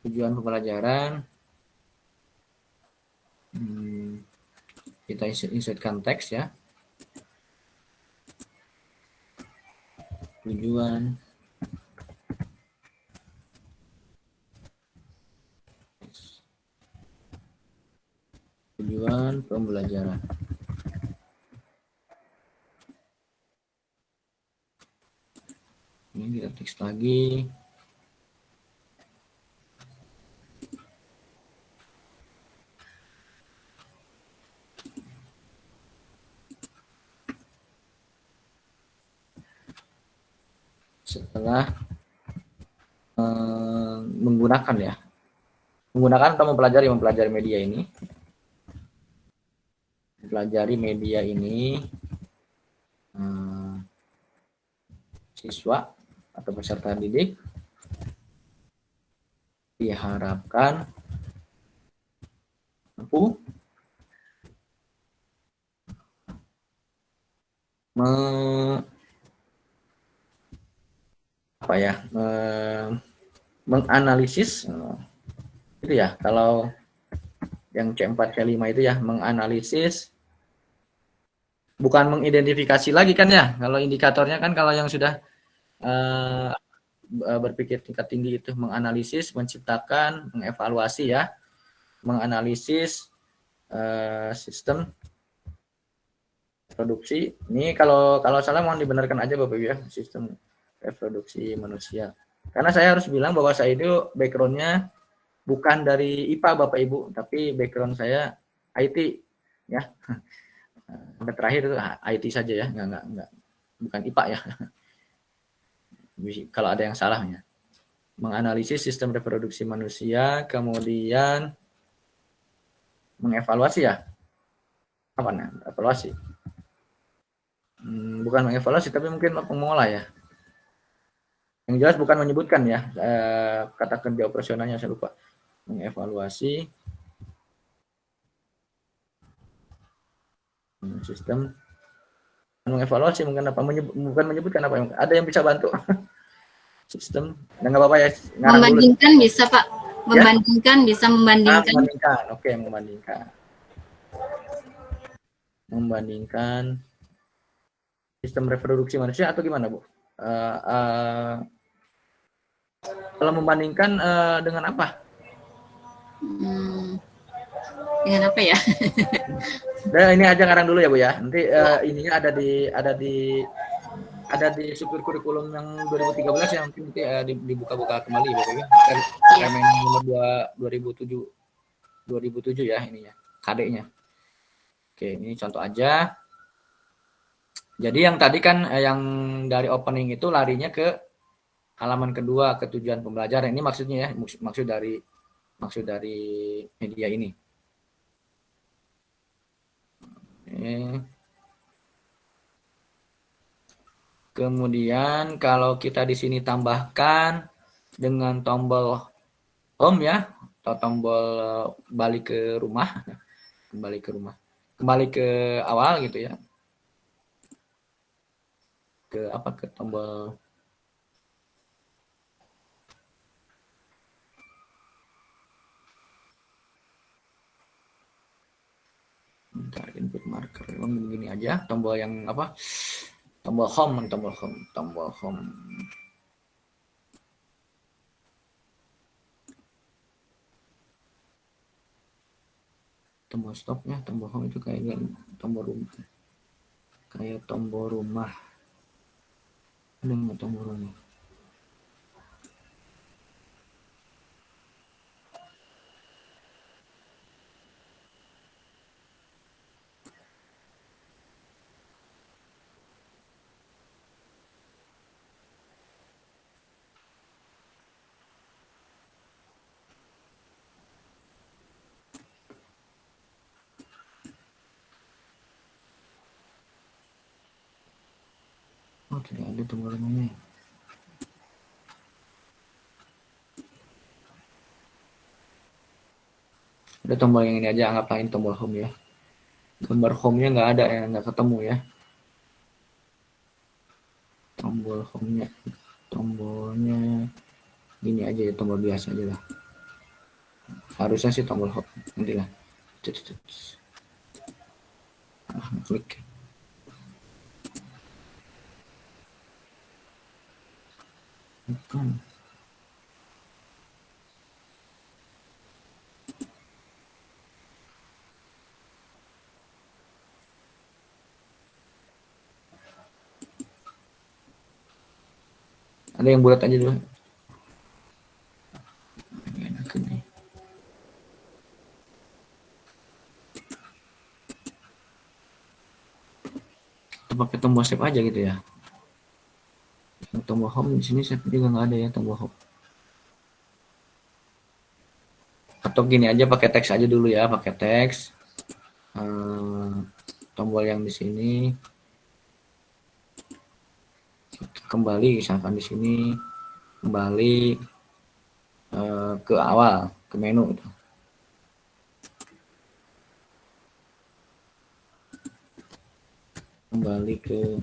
A: Tujuan pembelajaran. Kita insertkan teks ya. Tujuan pembelajaran. Ini kita teks lagi. Setelah menggunakan atau mempelajari media ini. Mempelajari media ini siswa atau peserta didik diharapkan mampu menganalisis itu ya, kalau yang C4C5 itu ya, menganalisis, bukan mengidentifikasi lagi kan ya, kalau indikatornya kan kalau yang sudah berpikir tingkat tinggi itu menganalisis, menciptakan, mengevaluasi ya, menganalisis sistem reproduksi. Ini kalau salah mohon dibenarkan aja Bapak Ibu ya, sistem reproduksi manusia. Karena saya harus bilang bahwa saya itu background-nya bukan dari IPA Bapak Ibu, tapi background saya IT ya. Sampai terakhir itu IT saja ya, enggak bukan IPA ya. Kalau ada yang salahnya. Menganalisis sistem reproduksi manusia, kemudian mengevaluasi ya. Apa nih? Evaluasi. Bukan mengevaluasi, tapi mungkin mengolah ya. Yang jelas bukan menyebutkan ya, kata kerja operasionalnya saya lupa. Mengevaluasi sistem, mengevaluasi mungkin apa, bukan menyebutkan apa, ada yang bisa bantu. Sistem, nggak apa-apa ya.
B: Membandingkan dulu. Bisa Pak, membandingkan ya? Bisa membandingkan.
A: Membandingkan, oke, membandingkan sistem reproduksi manusia atau gimana Bu? Kalau membandingkan dengan apa?
B: Dengan apa ya?
A: Nah, ini aja ngarang dulu ya Bu ya. Nanti ininya ada di supir kurikulum yang 2013 yang mungkin dibuka-buka kembali Bapak ya. Permen nomor 2007 ya ininya, KD-nya. Oke, ini contoh aja. Jadi yang tadi kan yang dari opening itu larinya ke halaman kedua, ke tujuan pembelajaran. Ini maksudnya ya, maksud dari media ini. Kemudian kalau kita di sini tambahkan dengan tombol home ya, atau tombol balik ke rumah, kembali ke awal gitu ya. Ke tombol input marker begini aja, tombol yang apa, tombol home. Tombol stopnya, tombol home itu kayak tombol rumah, kayak tombol rumah. Ada nggak tombol rumah? Oh, tidak ada tombol rumahnya. Ada tombol yang ini aja, anggaplah ini tombol home ya. Gambar home-nya nggak ada ya, nggak ketemu ya. Tombol home-nya, tombolnya ini aja ya, tombol biasa aja lah. Harusnya sih tombol home, nantilah. Klik. Ada yang bulat aja dulu. Pakai tombol save aja gitu ya. Yang tombol home di sini save juga nggak ada ya tombol home. Atau gini aja, pakai teks aja dulu ya, pakai teks. Tombol yang di sini kembali, misalkan di sini kembali ke awal, ke menu itu. Kembali ke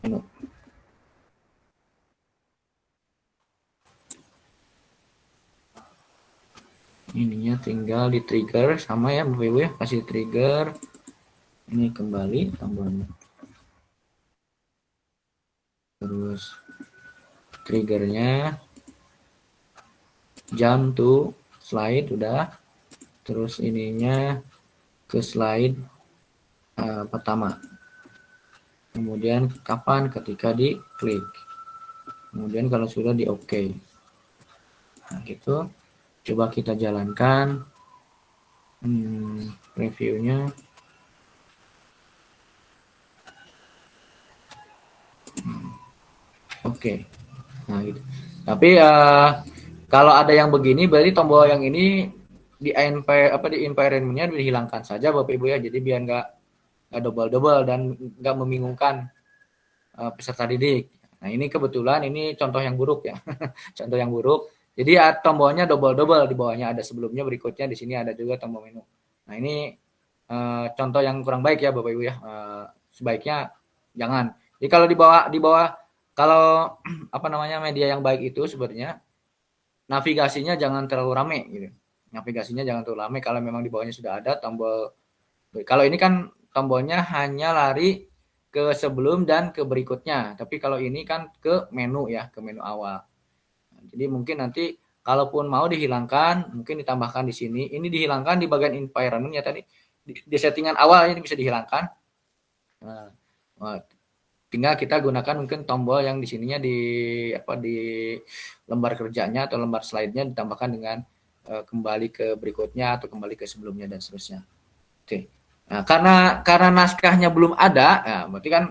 A: menu. Ininya tinggal di trigger sama ya Bapak Ibu ya, kasih trigger. Ini kembali tombolnya. Terus triggernya jump to slide udah, terus ininya ke slide pertama. Kemudian kapan? Ketika diklik. Kemudian kalau sudah di OK. Nah, gitu. Coba kita jalankan reviewnya. Oke. Nah, gitu. Tapi kalau ada yang begini, berarti tombol yang ini di environment-nya dihilangkan saja Bapak Ibu ya. Jadi biar nggak double-double dan nggak membingungkan peserta didik. Nah, ini kebetulan ini contoh yang buruk ya. Contoh yang buruk. Jadi tombolnya double-double, di bawahnya ada sebelumnya, berikutnya, di sini ada juga tombol menu. Nah, ini contoh yang kurang baik ya Bapak Ibu ya. Sebaiknya jangan. Jadi kalau di bawah kalau media yang baik itu sebenarnya navigasinya jangan terlalu rame gitu. Navigasinya jangan terlalu rame kalau memang di bawahnya sudah ada tombol. Kalau ini kan tombolnya hanya lari ke sebelum dan ke berikutnya. Tapi kalau ini kan ke menu ya, ke menu awal. Jadi mungkin nanti kalaupun mau dihilangkan, mungkin ditambahkan di sini. Ini dihilangkan di bagian environment ya tadi. Di settingan awal ini bisa dihilangkan. Nah, tinggal kita gunakan mungkin tombol yang di sininya di lembar kerjanya atau lembar slide-nya ditambahkan dengan kembali ke berikutnya atau kembali ke sebelumnya dan seterusnya. Oke. Nah, karena naskahnya belum ada, nah, berarti kan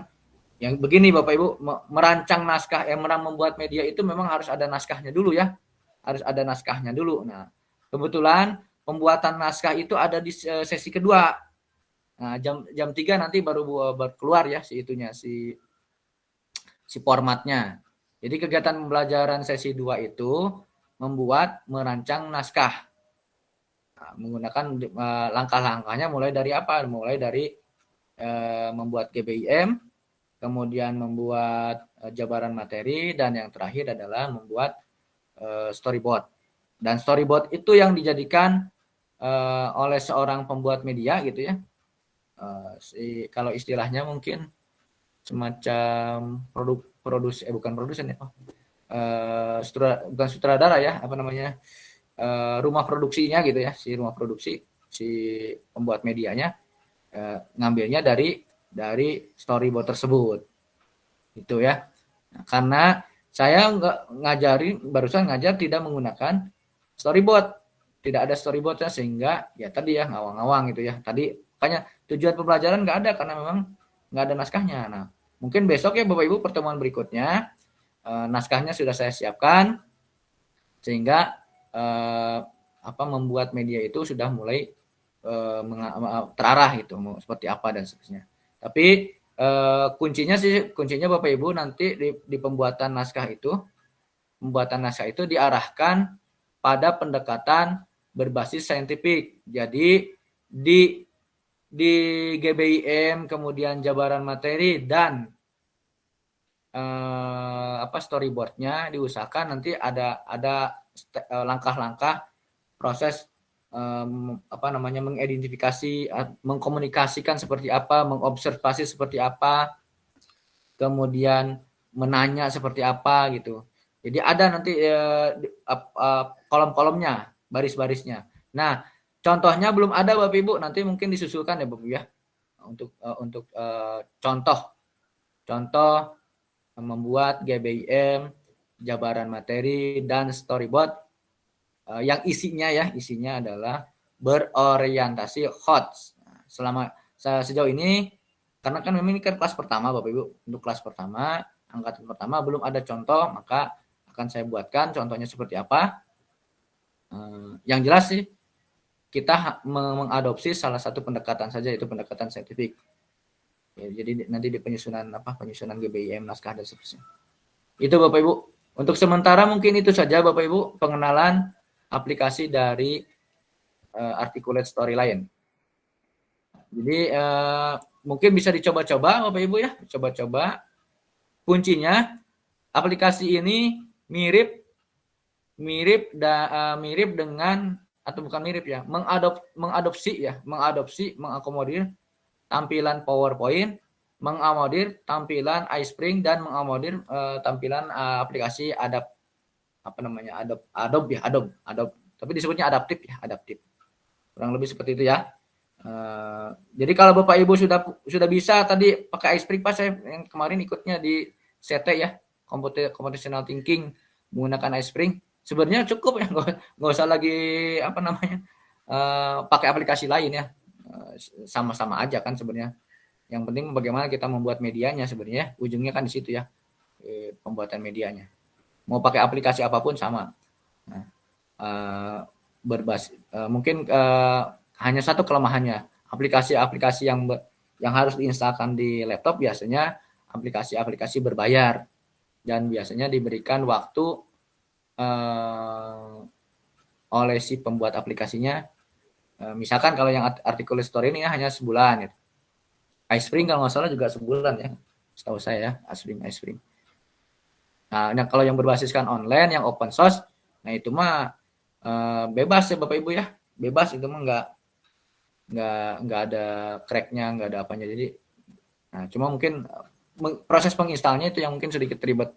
A: yang begini Bapak Ibu, merancang naskah, membuat media itu memang harus ada naskahnya dulu ya. Harus ada naskahnya dulu. Nah, kebetulan pembuatan naskah itu ada di sesi kedua. Nah, jam 3 nanti baru keluar ya si formatnya. Jadi kegiatan pembelajaran sesi 2 itu merancang naskah. Nah, menggunakan langkah-langkahnya mulai dari apa? Mulai dari membuat GBIM, kemudian membuat jabaran materi, dan yang terakhir adalah membuat storyboard. Dan storyboard itu yang dijadikan oleh seorang pembuat media gitu ya. Kalau istilahnya mungkin semacam bukan sutradara ya, rumah produksinya gitu ya, si rumah produksi, si pembuat medianya ngambilnya dari storyboard tersebut itu ya. Nah, karena saya barusan ngajar tidak menggunakan storyboard, tidak ada storyboardnya, sehingga ya tadi ya ngawang-ngawang gitu ya. Tadi makanya tujuan pembelajaran nggak ada karena memang nggak ada naskahnya. Nah, mungkin besok ya Bapak Ibu pertemuan berikutnya naskahnya sudah saya siapkan sehingga membuat media itu sudah mulai terarah gitu, mau seperti apa dan seterusnya. Tapi kuncinya Bapak Ibu nanti di pembuatan naskah itu diarahkan pada pendekatan berbasis saintifik. Jadi di GBIM, kemudian jabaran materi dan storyboardnya diusahakan nanti ada langkah-langkah proses mengidentifikasi, mengkomunikasikan seperti apa, mengobservasi seperti apa, kemudian menanya seperti apa gitu. Jadi ada nanti kolom-kolomnya, baris-barisnya. Nah, contohnya belum ada Bapak Ibu, nanti mungkin disusulkan ya Bapak Ibu ya. Untuk contoh membuat GBIM, jabaran materi dan storyboard yang isinya adalah berorientasi HOTS. Sejauh ini, karena kan memang ini kan kelas pertama Bapak Ibu, untuk kelas pertama, angkatan pertama belum ada contoh, maka akan saya buatkan contohnya seperti apa. Yang jelas sih kita mengadopsi salah satu pendekatan saja, yaitu pendekatan saintifik. Ya, jadi nanti di penyusunan GBIM, naskah dan seterusnya. Itu Bapak Ibu. Untuk sementara mungkin itu saja Bapak Ibu pengenalan aplikasi dari Articulate Storyline. Jadi mungkin bisa dicoba-coba Bapak Ibu ya, coba-coba. Kuncinya aplikasi ini mirip dengan, atau bukan mirip ya, mengakomodir tampilan PowerPoint, mengakomodir tampilan iSpring, dan mengakomodir tampilan aplikasi Adobe Tapi disebutnya adaptif ya, adaptif. Kurang lebih seperti itu ya. Jadi kalau Bapak Ibu sudah bisa tadi pakai iSpring Pak, saya yang kemarin ikutnya di CT ya, computational thinking menggunakan iSpring, sebenarnya cukup ya, nggak usah lagi apa namanya pakai aplikasi lain ya, sama-sama aja kan sebenarnya. Yang penting bagaimana kita membuat medianya sebenarnya, ujungnya kan di situ ya, pembuatan medianya. Mau pakai aplikasi apapun sama. Nah, mungkin hanya satu kelemahannya, aplikasi-aplikasi yang harus diinstalkan di laptop biasanya aplikasi-aplikasi berbayar dan biasanya diberikan waktu oleh si pembuat aplikasinya. Misalkan kalau yang artikel story ini hanya sebulan gitu. iSpring kalau nggak salah juga sebulan ya, setahu saya ya, iSpring. Nah, kalau yang berbasiskan online, yang open source, nah itu mah bebas ya Bapak Ibu ya, bebas, itu mah nggak ada cracknya, nggak ada apanya. Jadi, nah cuma mungkin proses penginstalnya itu yang mungkin sedikit ribet.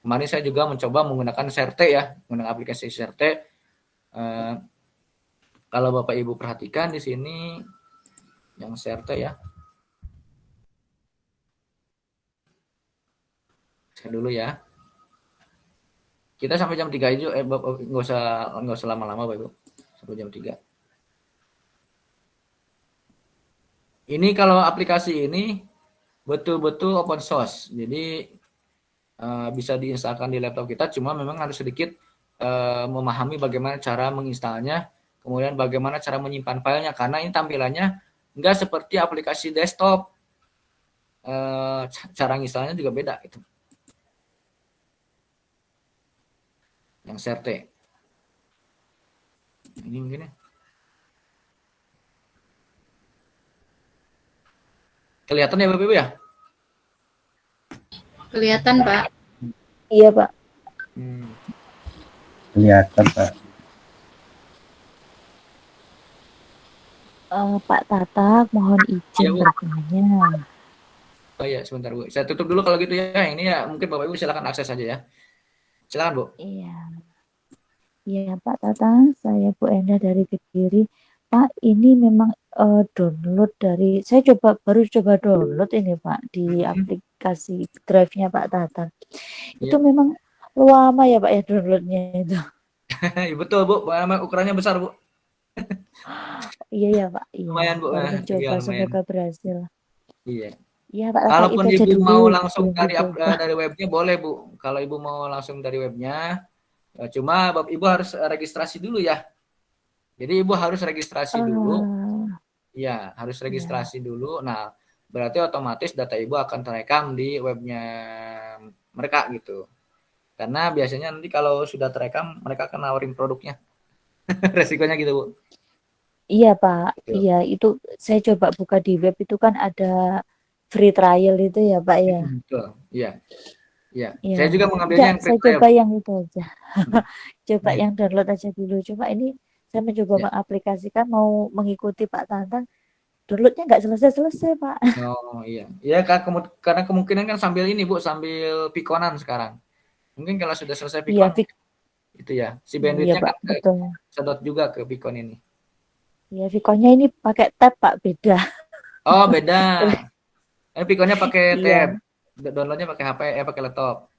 A: Kemarin saya juga mencoba menggunakan Serte ya, menggunakan aplikasi Serte. Kalau Bapak Ibu perhatikan di sini yang Serte ya. Saya dulu ya. Kita sampai jam 3 aja, nggak usah lama-lama Bapak Ibu. Sampai jam 3. Ini kalau aplikasi ini betul-betul open source. Jadi bisa diinstalkan di laptop kita, cuma memang harus sedikit memahami bagaimana cara menginstalnya, kemudian bagaimana cara menyimpan filenya, karena ini tampilannya nggak seperti aplikasi desktop. Cara menginstalnya juga beda gitu. Yang Serte. Ini mungkin ya. Kelihatan ya Bapak Ibu ya?
B: Kelihatan, Pak.
C: Iya, Pak.
E: Kelihatan, Pak.
F: Pak Tatak, mohon izin bertanya.
A: Oh iya, sebentar Bu. Saya tutup dulu kalau gitu ya. Ini ya mungkin Bapak Ibu silakan akses saja ya. Silakan Bu.
F: Iya. Iya, Pak Tatak, saya Bu Enda dari Kediri. Pak, ini memang download dari, saya baru coba download ini Pak di aplikasi Drive-nya Pak Tatak. Itu memang lama ya Pak ya downloadnya itu.
A: Betul Bu, ukurannya besar Bu.
F: Iya ya Pak. Iya.
A: Lumayan Bu.
F: Baru mencoba, semoga berhasil.
A: Iya.
F: Iya Pak Tatak,
A: Kalaupun
F: itu aja
A: Ibu
F: dulu,
A: mau langsung
F: belum
A: dari webnya boleh Bu. Kalau Ibu mau langsung dari webnya, cuma Bapak Ibu harus registrasi dulu ya. Jadi Ibu harus registrasi dulu. Iya, harus registrasi dulu. Nah, berarti otomatis data Ibu akan terekam di webnya mereka gitu. Karena biasanya nanti kalau sudah terekam, mereka akan nawarin produknya. Resikonya gitu Bu.
F: Iya Pak,
A: Gitu.
F: iya itu saya coba buka di web itu kan ada free trial itu ya Pak ya.
A: Betul, iya. Iya.
F: Ya.
A: Saya juga mengambilnya yang
F: saya
A: free trial.
F: coba yang itu aja. Coba yang download aja dulu. Coba ini saya mencoba mengaplikasikan mau mengikuti Pak Tantang. Downloadnya nggak selesai-selesai Pak.
A: Oh iya. Iya karena kemungkinan kan sambil ini Bu, sambil pikonan sekarang. Mungkin kalau sudah selesai pikon, itu ya. Si bandwidth-nya kan sedot juga ke pikon ini.
F: Iya, pikonnya ini pakai tab Pak, beda.
A: Oh, beda. Pikonnya pakai tab. Downloadnya pakai HP, pakai laptop.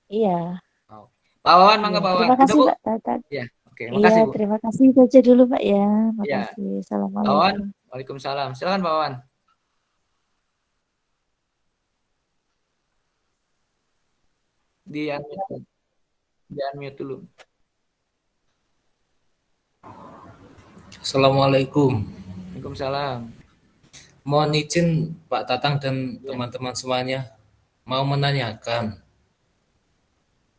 F: Iya.
A: Oh. Pak Wawan, mangga Pak Wawan.
F: Terima kasih Pak Tatan.
A: Iya, oke. Makasih Bu.
F: Terima kasih itu aja dulu Pak ya. Makasih. Assalamualaikum.
A: Pak Wawan, waalaikumsalam. Silakan Pak Wawan. Di unmute dulu.
G: Assalamualaikum.
A: Waalaikumsalam.
G: Mohon izin Pak Tatang dan teman-teman semuanya mau menanyakan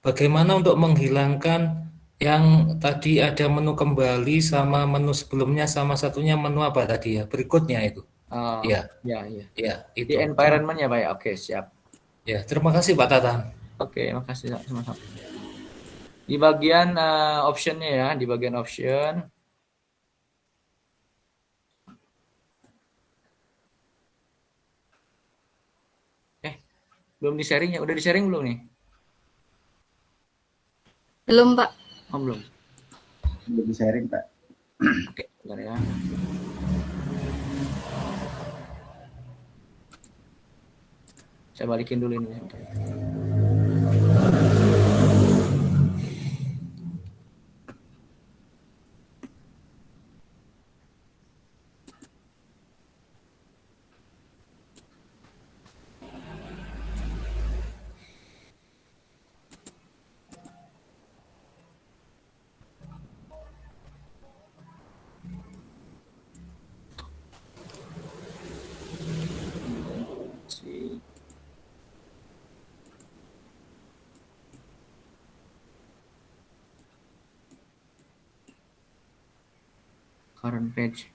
G: bagaimana untuk menghilangkan yang tadi ada menu kembali sama menu sebelumnya sama satunya menu apa tadi ya? Berikutnya itu.
A: Oh,
G: ya.
A: Ya,
G: itu.
A: Di environment ya Pak ya. Oke, siap.
G: Ya, terima kasih Pak Tatang.
A: Oke, makasih sama-sama. Di bagian optionnya ya, di bagian option. Belum di-sharing ya? Udah di-sharing belum nih?
B: Belum, Pak.
A: Oh, belum.
E: Di sharing, Pak.
A: Oke, bentar ya. Saya balikin dulu ini. Current page.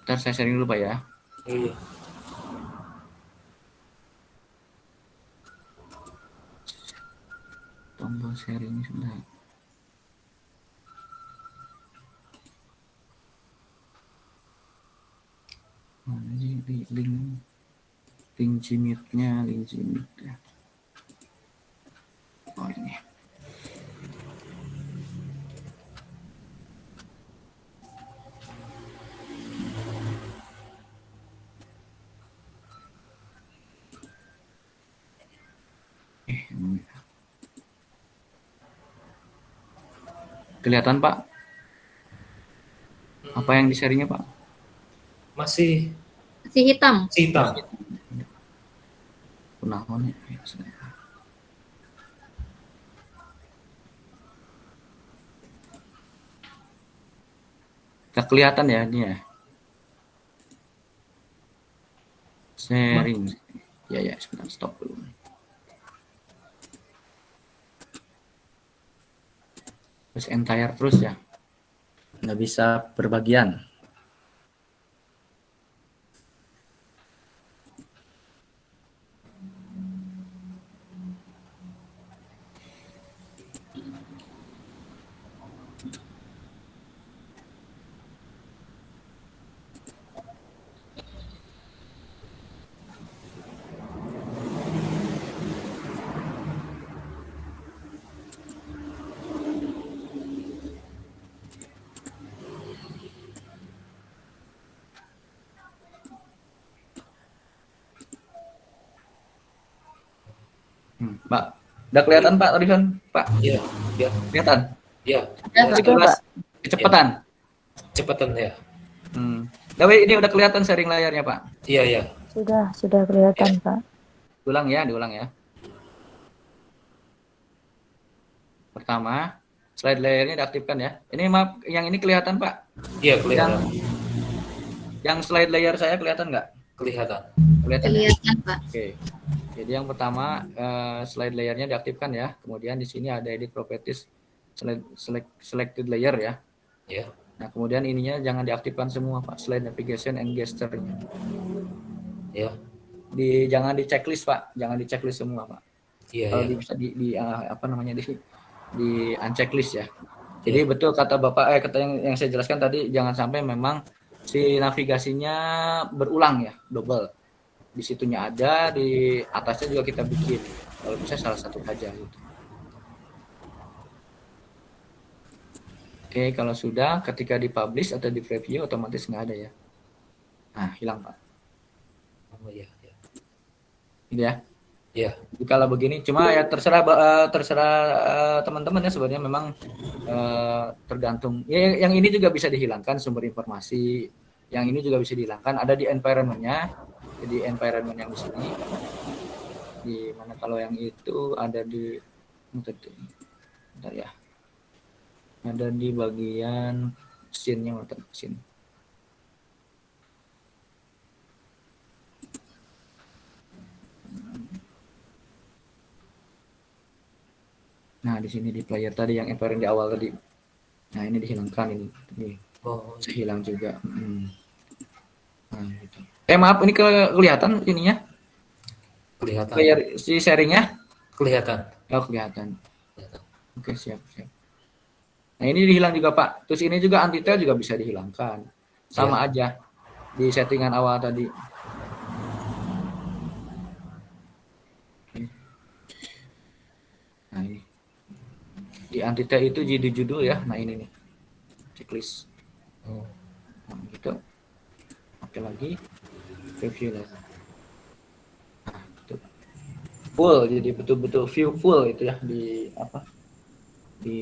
A: Ntar saya sharing dulu Pak ya.
G: Iya.
A: Tombol sharing sudah. Mana sih link Gmeet-nya, link Gmeet ya. Oh ini. Kelihatan Pak? Apa yang di-sharingnya Pak?
G: Masih
B: Masih hitam.
G: hitam.
A: Kunaon ya? Gak kelihatan ya ini ya? Sharing. Ya sebentar stop dulu. Terus entire terus ya? Nggak bisa berbagian. Pak, udah kelihatan Pak tadi kan? Pak,
G: Iya, ya,
A: kelihatan?
G: ya.
A: Kecepatan.
G: Cepatan ya.
A: Tapi ini udah kelihatan sharing layarnya Pak.
G: Iya, ya.
F: Sudah kelihatan, Pak.
A: Diulang ya. Pertama, slide layarnya diaktifkan ya. Ini maaf, yang ini kelihatan Pak?
G: Iya, kelihatan.
A: Yang slide layer saya kelihatan nggak?
G: Kelihatan.
A: Kelihatan.
B: Kelihatan Pak.
A: Oke. Jadi yang pertama slide layernya diaktifkan ya. Kemudian di sini ada edit properties selected layer ya.
G: Ya.
A: Nah kemudian ininya jangan diaktifkan semua Pak. Slide navigation and gesture-nya.
G: Ya.
A: Jangan di checklist Pak. Jangan di checklist semua Pak.
G: Iya,
A: Kalau
G: ya.
A: bisa di unchecklist ya. Jadi betul kata Bapak kata yang saya jelaskan tadi, jangan sampai memang si navigasinya berulang ya, double. Di situnya ada, di atasnya juga kita bikin. Kalau bisa salah satu saja gitu. Oke, kalau sudah ketika dipublish atau di preview otomatis nggak ada ya. Nah, hilang Pak.
G: Oh iya, ya.
A: Ini ya.
G: Ya.
A: Jadi kalau begini cuma ya terserah teman-teman ya sebenarnya memang tergantung. Ya, yang ini juga bisa dihilangkan sumber informasi. Yang ini juga bisa dihilangkan ada di environment-nya. Jadi environment yang di sini. Di mana kalau yang itu ada di bentar ya. Ada di bagian scene-nya, scene. Nah, di sini di player tadi yang environment di awal tadi. Nah, ini dihilangkan ini.
G: Oh,
A: Hilang juga. Nah, gitu. Maaf, ini kelihatan ininya?
G: kelihatan.
A: Player si sharingnya?
G: Kelihatan.
A: Oh, kelihatan. Oke, siap. Nah, ini dihilang juga, Pak. Terus ini juga anti-tail juga bisa dihilangkan. Sama aja di settingan awal tadi. Nah, ini. Di anti-tail itu jadi judul ya. Nah, ini nih. Checklist. Nah, gitu. Oke lagi. Review lagi. Nah, itu. Full, jadi betul-betul view full itu ya di apa? Di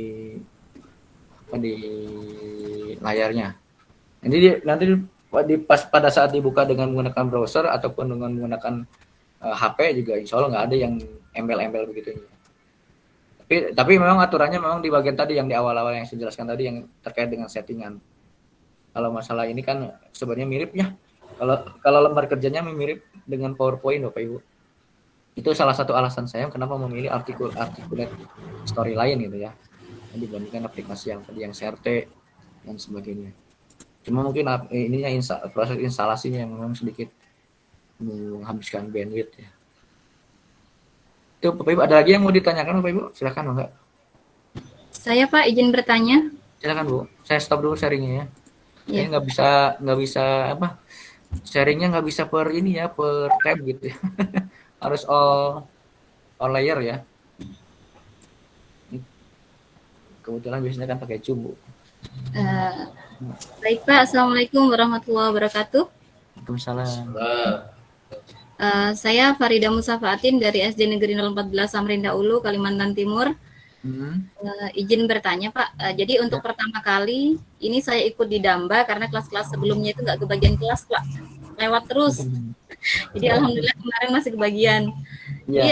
A: layarnya. Nanti pas pada saat dibuka dengan menggunakan browser ataupun dengan menggunakan HP juga insya Allah nggak ada yang embel-embel begitu. Tapi memang aturannya memang di bagian tadi yang di awal-awal yang saya jelaskan tadi yang terkait dengan settingan. Kalau masalah ini kan sebenarnya mirip ya. Kalau lembar kerjanya mirip dengan PowerPoint Bapak Ibu. Itu salah satu alasan saya kenapa memilih articulate storyline gitu ya. Dibandingkan aplikasi yang tadi yang CRT dan sebagainya. Cuma mungkin ininya proses instalasinya yang memang sedikit menghabiskan bandwidth ya. Itu Bapak Ibu ada lagi yang mau ditanyakan Bapak Ibu? Silakan Mbak.
B: Saya Pak izin bertanya.
A: Silakan Bu. Saya stop dulu sharingnya ya.
B: Ya.
A: Ini nggak bisa apa? Sharingnya nggak bisa per tab gitu ya. Harus all layer ya. Kebetulan biasanya kan pakai cubu.
B: Baik Pak, Assalamualaikum warahmatullahi wabarakatuh.
A: Waalaikumsalam.
B: Saya Farida Musafaatin dari SD Negeri 014 Samarinda Ulu, Kalimantan Timur. Izin bertanya Pak, jadi untuk pertama kali ini saya ikut di Damba karena kelas-kelas sebelumnya itu nggak kebagian kelas Pak, lewat terus. Jadi alhamdulillah kemarin masih kebagian. Jadi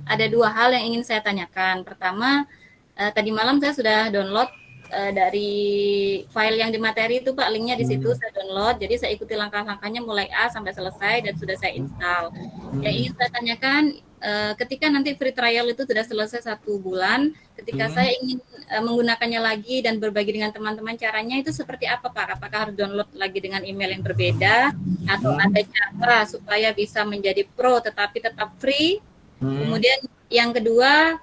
B: ada dua hal yang ingin saya tanyakan. Pertama, tadi malam saya sudah download dari file yang di materi itu Pak, linknya di situ saya download. Jadi saya ikuti langkah-langkahnya mulai A sampai selesai dan sudah saya install. Yang ingin saya tanyakan, ketika nanti free trial itu sudah selesai 1 bulan, ketika saya ingin menggunakannya lagi dan berbagi dengan teman-teman, caranya itu seperti apa Pak? Apakah harus download lagi dengan email yang berbeda atau ada cara supaya bisa menjadi pro tetapi tetap free? Kemudian yang kedua,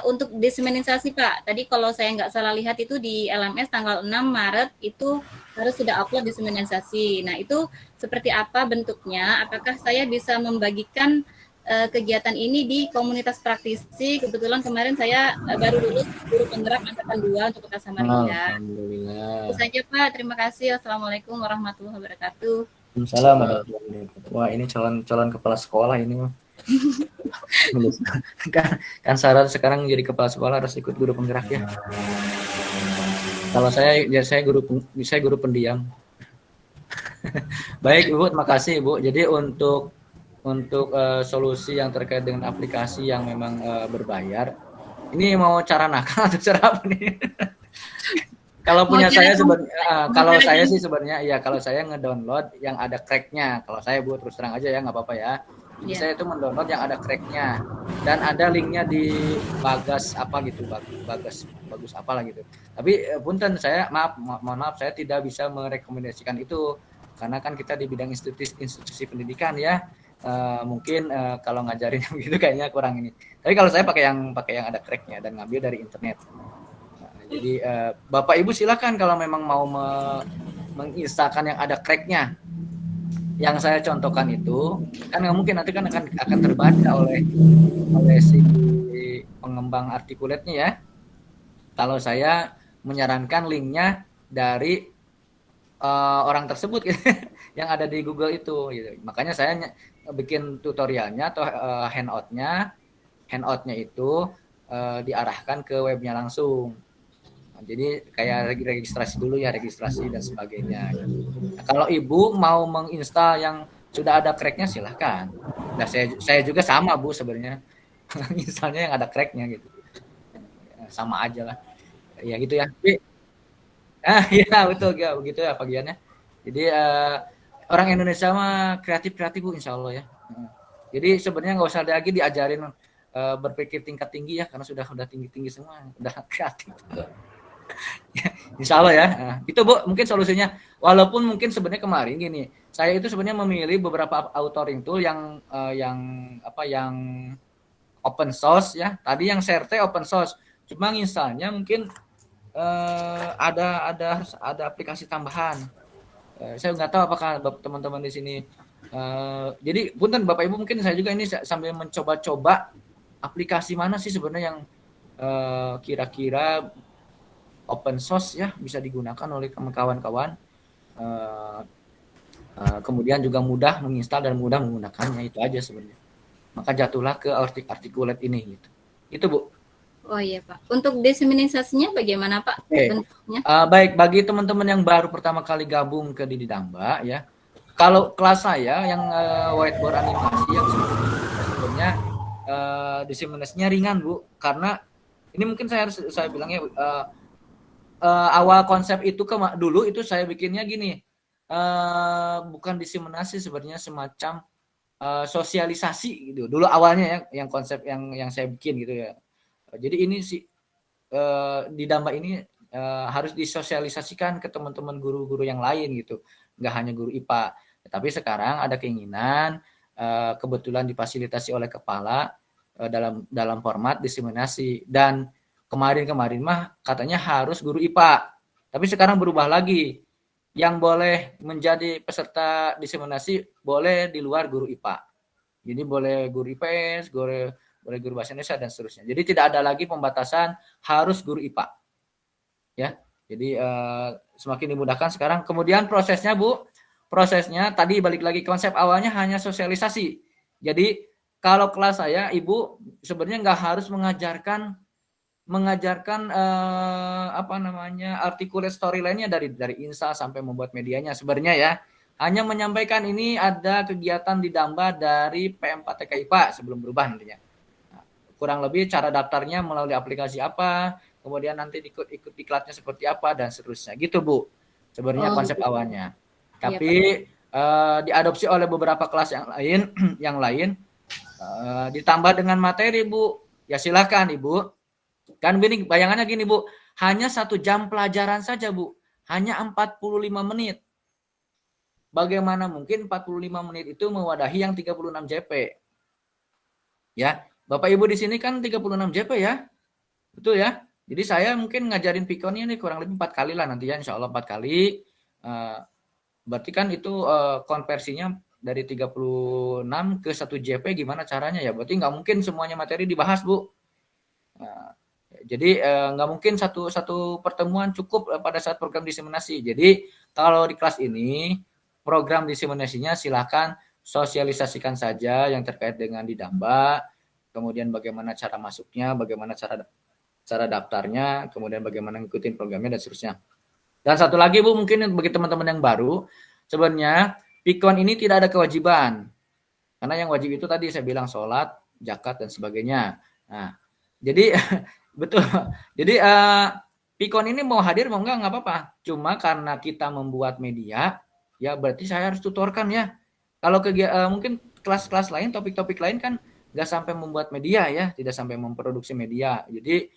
B: untuk diseminisasi Pak, tadi kalau saya nggak salah lihat itu di LMS tanggal 6 Maret itu harus sudah upload diseminisasi. Nah itu seperti apa bentuknya? Apakah saya bisa membagikan kegiatan ini di komunitas praktisi? Kebetulan kemarin saya baru lulus guru penggerak angkatan 2 untuk Kota Samarinda.
A: Alhamdulillah.
B: Itu saja Pak, terima kasih. Assalamualaikum warahmatullahi wabarakatuh.
A: Waalaikumsalam. Wah ini calon kepala sekolah ini mah. kan syarat sekarang jadi kepala sekolah harus ikut guru penggerak ya. Kalau saya guru pendiam. Baik Ibu, terima kasih Ibu. Jadi untuk solusi yang terkait dengan aplikasi yang memang berbayar, ini mau cara nakal atau cara apa nih? Kalau punya saya sebenarnya, kalau saya ngedownload yang ada cracknya. Kalau saya Bu terus terang aja ya, nggak apa-apa ya. Jadi saya itu mendownload yang ada cracknya dan ada linknya di bagas apa gitu, bagus apalah gitu. Tapi punten saya mohon maaf saya tidak bisa merekomendasikan itu karena kan kita di bidang institusi pendidikan ya. Mungkin kalau ngajarin begitu kayaknya kurang ini. Tapi kalau saya pakai yang ada cracknya dan ngambil dari internet. Jadi Bapak Ibu silakan kalau memang mau menginstalkan yang ada cracknya. Yang saya contohkan itu kan nggak mungkin nanti kan akan terbaca oleh si pengembang articulate-nya ya. Kalau saya menyarankan linknya dari orang tersebut gitu, yang ada di Google itu gitu. Makanya saya bikin tutorialnya atau handout-nya itu diarahkan ke webnya langsung. Jadi kayak registrasi dulu ya, registrasi dan sebagainya. Nah, kalau Ibu mau menginstal yang sudah ada cracknya silahkan. Nah, saya juga sama Bu sebenarnya. Misalnya yang ada cracknya gitu. Sama aja lah. Ya gitu ya. Iya betul ya begitu ya bagiannya. Jadi orang Indonesia mah kreatif Bu insya Allah ya. Jadi sebenarnya nggak usah lagi diajarin berpikir tingkat tinggi ya karena sudah tinggi semua, udah kreatif. Insya Allah ya. Nah, itu Bu mungkin solusinya. Walaupun mungkin sebenarnya kemarin gini, saya itu sebenarnya memilih beberapa authoring tool yang open source ya. Tadi yang share open source. Cuma misalnya mungkin ada aplikasi tambahan. Saya nggak tahu apakah teman-teman di sini. Jadi punten Bapak Ibu mungkin saya juga ini sambil mencoba-coba aplikasi mana sih sebenarnya yang kira-kira open source ya bisa digunakan oleh kawan-kawan. Kemudian juga mudah menginstal dan mudah menggunakannya, itu aja sebenarnya. Maka jatuhlah ke articulate ini gitu. Itu Bu.
B: Oh iya Pak. Untuk diseminisasinya bagaimana Pak? Bentuknya?
A: Baik, bagi teman-teman yang baru pertama kali gabung ke Didi Damba ya. Kalau kelas saya yang whiteboard animasi yang sebenarnya diseminasinya ringan Bu, karena ini mungkin saya bilangnya awal konsep itu dulu itu saya bikinnya gini. Bukan diseminasi sebenarnya semacam sosialisasi gitu. Dulu awalnya ya yang konsep yang saya bikin gitu ya. Jadi ini sih di Damba ini harus disosialisasikan ke teman-teman guru-guru yang lain gitu. Nggak hanya guru IPA. Tapi sekarang ada keinginan kebetulan difasilitasi oleh kepala dalam format diseminasi, dan kemarin mah katanya harus guru IPA. Tapi sekarang berubah lagi. Yang boleh menjadi peserta diseminasi boleh di luar guru IPA. Jadi boleh guru IPS, boleh guru bahasa Indonesia dan seterusnya. Jadi tidak ada lagi pembatasan harus guru IPA. Ya. Jadi semakin dimudahkan sekarang. Kemudian prosesnya Bu, tadi balik lagi konsep awalnya hanya sosialisasi. Jadi kalau kelas saya Ibu sebenarnya nggak harus mengajarkan articulate storyline-nya dari install sampai membuat medianya sebenarnya ya. Hanya menyampaikan ini ada kegiatan di Damba dari PM4TK IPA sebelum berubah nantinya. Nah, kurang lebih cara daftarnya melalui aplikasi apa, kemudian nanti ikut diklatnya seperti apa dan seterusnya. Gitu Bu. Sebenarnya konsep awalnya. Tapi diadopsi oleh beberapa kelas yang lain ditambah dengan materi Bu. Ya silakan Ibu. Kan gini, bayangannya gini Bu, hanya 1 jam pelajaran saja Bu, hanya 45 menit. Bagaimana mungkin 45 menit itu mewadahi yang 36 JP? Ya, Bapak Ibu di sini kan 36 JP ya, betul ya? Jadi saya mungkin ngajarin Pikonnya nih kurang lebih 4 kali lah nanti ya, insya Allah 4 kali. Berarti kan itu konversinya dari 36 ke 1 JP gimana caranya ya? Berarti nggak mungkin semuanya materi dibahas Bu. Jadi nggak mungkin satu pertemuan cukup pada saat program diseminasi. Jadi kalau di kelas ini program diseminasinya silakan sosialisasikan saja yang terkait dengan di Damba, kemudian bagaimana cara masuknya, bagaimana cara daftarnya, kemudian bagaimana ngikutin programnya dan seterusnya. Dan satu lagi Bu, mungkin bagi teman-teman yang baru, sebenarnya Pikon ini tidak ada kewajiban. Karena yang wajib itu tadi saya bilang sholat, zakat dan sebagainya. Nah, jadi betul. Jadi Pikon ini mau hadir mau enggak apa-apa. Cuma karena kita membuat media, ya berarti saya harus tutorkan ya. Kalau mungkin kelas-kelas lain, topik-topik lain kan nggak sampai membuat media ya, tidak sampai memproduksi media. Jadi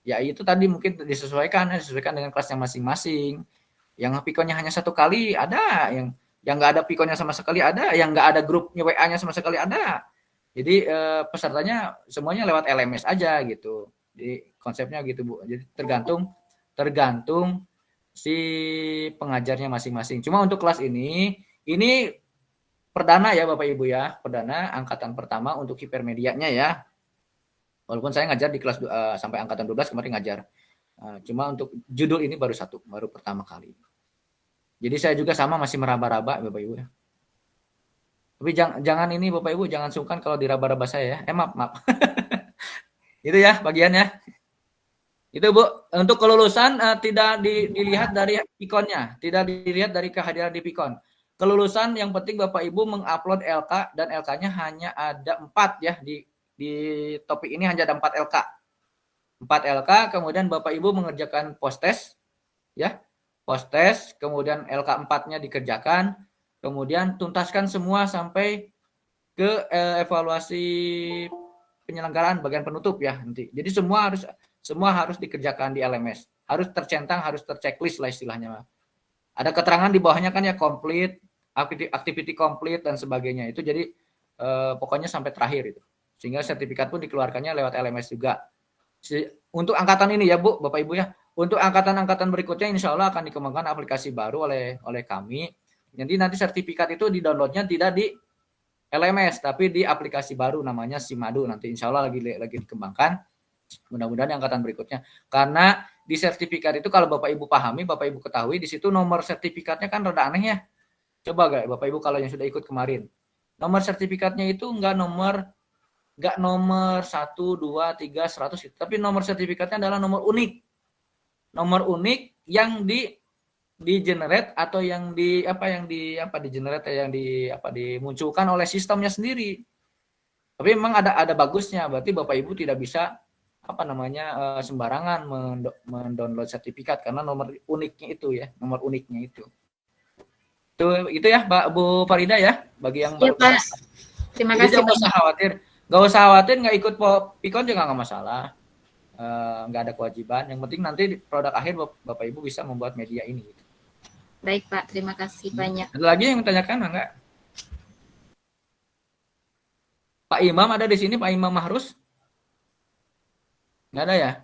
A: ya itu tadi mungkin disesuaikan dengan kelasnya masing-masing. Yang Pikonnya hanya 1 kali ada, yang nggak ada Pikonnya sama sekali ada, yang nggak ada grupnya WA-nya sama sekali ada. Jadi pesertanya semuanya lewat LMS aja gitu. Jadi konsepnya gitu Bu. Jadi tergantung si pengajarnya masing-masing. Cuma untuk kelas ini perdana ya Bapak Ibu ya, perdana angkatan pertama untuk hipermedianya ya. Walaupun saya ngajar di kelas sampai angkatan 12 kemarin ngajar. Cuma untuk judul ini baru pertama kali. Jadi saya juga sama masih meraba-raba Bapak Ibu ya. Tapi jangan ini Bapak Ibu jangan sungkan kalau diraba-raba saya ya. Maaf. Itu ya bagiannya. Itu Bu, untuk kelulusan tidak dilihat dari Pikonnya, tidak dilihat dari kehadiran di Pikon. kelulusan yang penting Bapak Ibu mengupload LK dan LK-nya hanya ada 4 ya di topik ini hanya ada 4 LK. 4 LK, kemudian Bapak Ibu mengerjakan post test ya. Post test, kemudian LK 4-nya dikerjakan, kemudian tuntaskan semua sampai ke evaluasi penyelenggaraan bagian penutup ya nanti. Jadi semua harus dikerjakan di LMS. Harus tercentang, harus terchecklist lah istilahnya. Ada keterangan di bawahnya kan ya complete, activity complete dan sebagainya. Itu jadi pokoknya sampai terakhir itu. Sehingga sertifikat pun dikeluarkannya lewat LMS juga. Untuk angkatan ini ya Bu, Bapak Ibu ya. Untuk angkatan-angkatan berikutnya insya Allah akan dikembangkan aplikasi baru oleh kami. Jadi nanti sertifikat itu di-downloadnya tidak di LMS tapi di aplikasi baru namanya Simadu. Nanti insya Allah lagi dikembangkan. Mudah-mudahan di angkatan berikutnya. Karena di sertifikat itu kalau Bapak Ibu pahami, Bapak Ibu ketahui di situ nomor sertifikatnya kan rada aneh ya. Coba gak Bapak Ibu kalau yang sudah ikut kemarin. Nomor sertifikatnya itu enggak nomor 1, 2, 3, 100 tapi nomor sertifikatnya adalah nomor unik. Nomor unik yang di generate atau yang dimunculkan oleh sistemnya sendiri. Tapi memang ada bagusnya, berarti Bapak Ibu tidak bisa sembarangan mendownload sertifikat karena nomor uniknya itu ya, nomor uniknya itu. Itu ya Mbak Bu Farida ya, bagi yang baru.
B: Pak. Terima kasih.
A: Jangan usah khawatir. Gak usah khawatir, nggak ikut Pikon juga nggak masalah. Nggak ada kewajiban. Yang penting nanti di produk akhir Bapak Ibu bisa membuat media ini.
B: Baik Pak, terima kasih banyak.
A: Ada lagi yang menanyakan enggak? Pak Imam ada di sini, Pak Imam Mahrus? Nggak ada ya?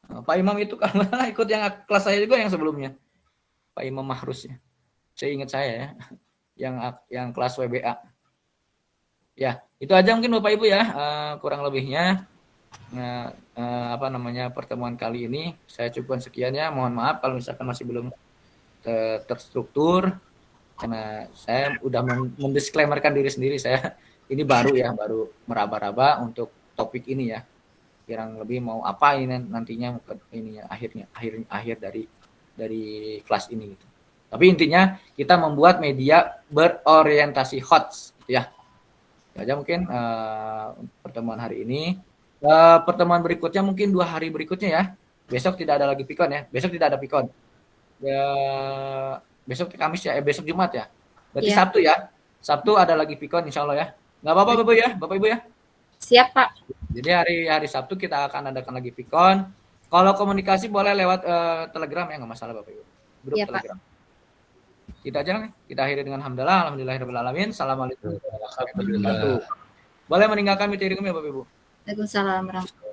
A: Pak Imam itu kalau ikut yang kelas saya juga yang sebelumnya. Pak Imam Mahrus ya. Saya ingat saya ya. Yang kelas WBA. Ya, itu aja mungkin Bapak Ibu ya. Kurang lebihnya pertemuan kali ini saya cukupkan sekian ya. Mohon maaf kalau misalkan masih belum terstruktur karena saya udah mendisklaimerkan diri sendiri, saya ini baru meraba-raba untuk topik ini ya, kurang lebih mau apa ini nantinya ini ya, akhir dari kelas ini gitu. Tapi intinya kita membuat media berorientasi HOTS gitu ya. Itu aja mungkin pertemuan hari ini. Pertemuan berikutnya mungkin 2 hari berikutnya ya. Besok tidak ada lagi Pikon ya. Besok tidak ada Pikon. Besok Kamis ya, besok Jumat ya. Berarti ya. Sabtu ya. Sabtu ada lagi Pikon insya Allah ya. Nggak apa-apa Bapak Ibu ya.
B: Siap Pak.
A: Jadi hari Sabtu kita akan adakan lagi Pikon. Kalau komunikasi boleh lewat Telegram ya, nggak masalah Bapak Ibu. Grup ya, Telegram. Pak. Kita aja nih. Kita akhiri dengan alhamdulillahirabbil alamin. Assalamualaikum warahmatullahi wabarakatuh. Boleh meninggalkan meeting room ya Bapak Ibu.
B: Waalaikumsalam warahmatullahi.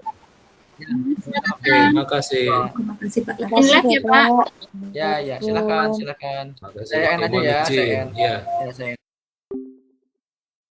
G: Terima kasih.
C: Terima kasih Pak.
B: Live ya Pak.
A: Ya, silakan. Saya aja ya.
G: Ya.
A: Saya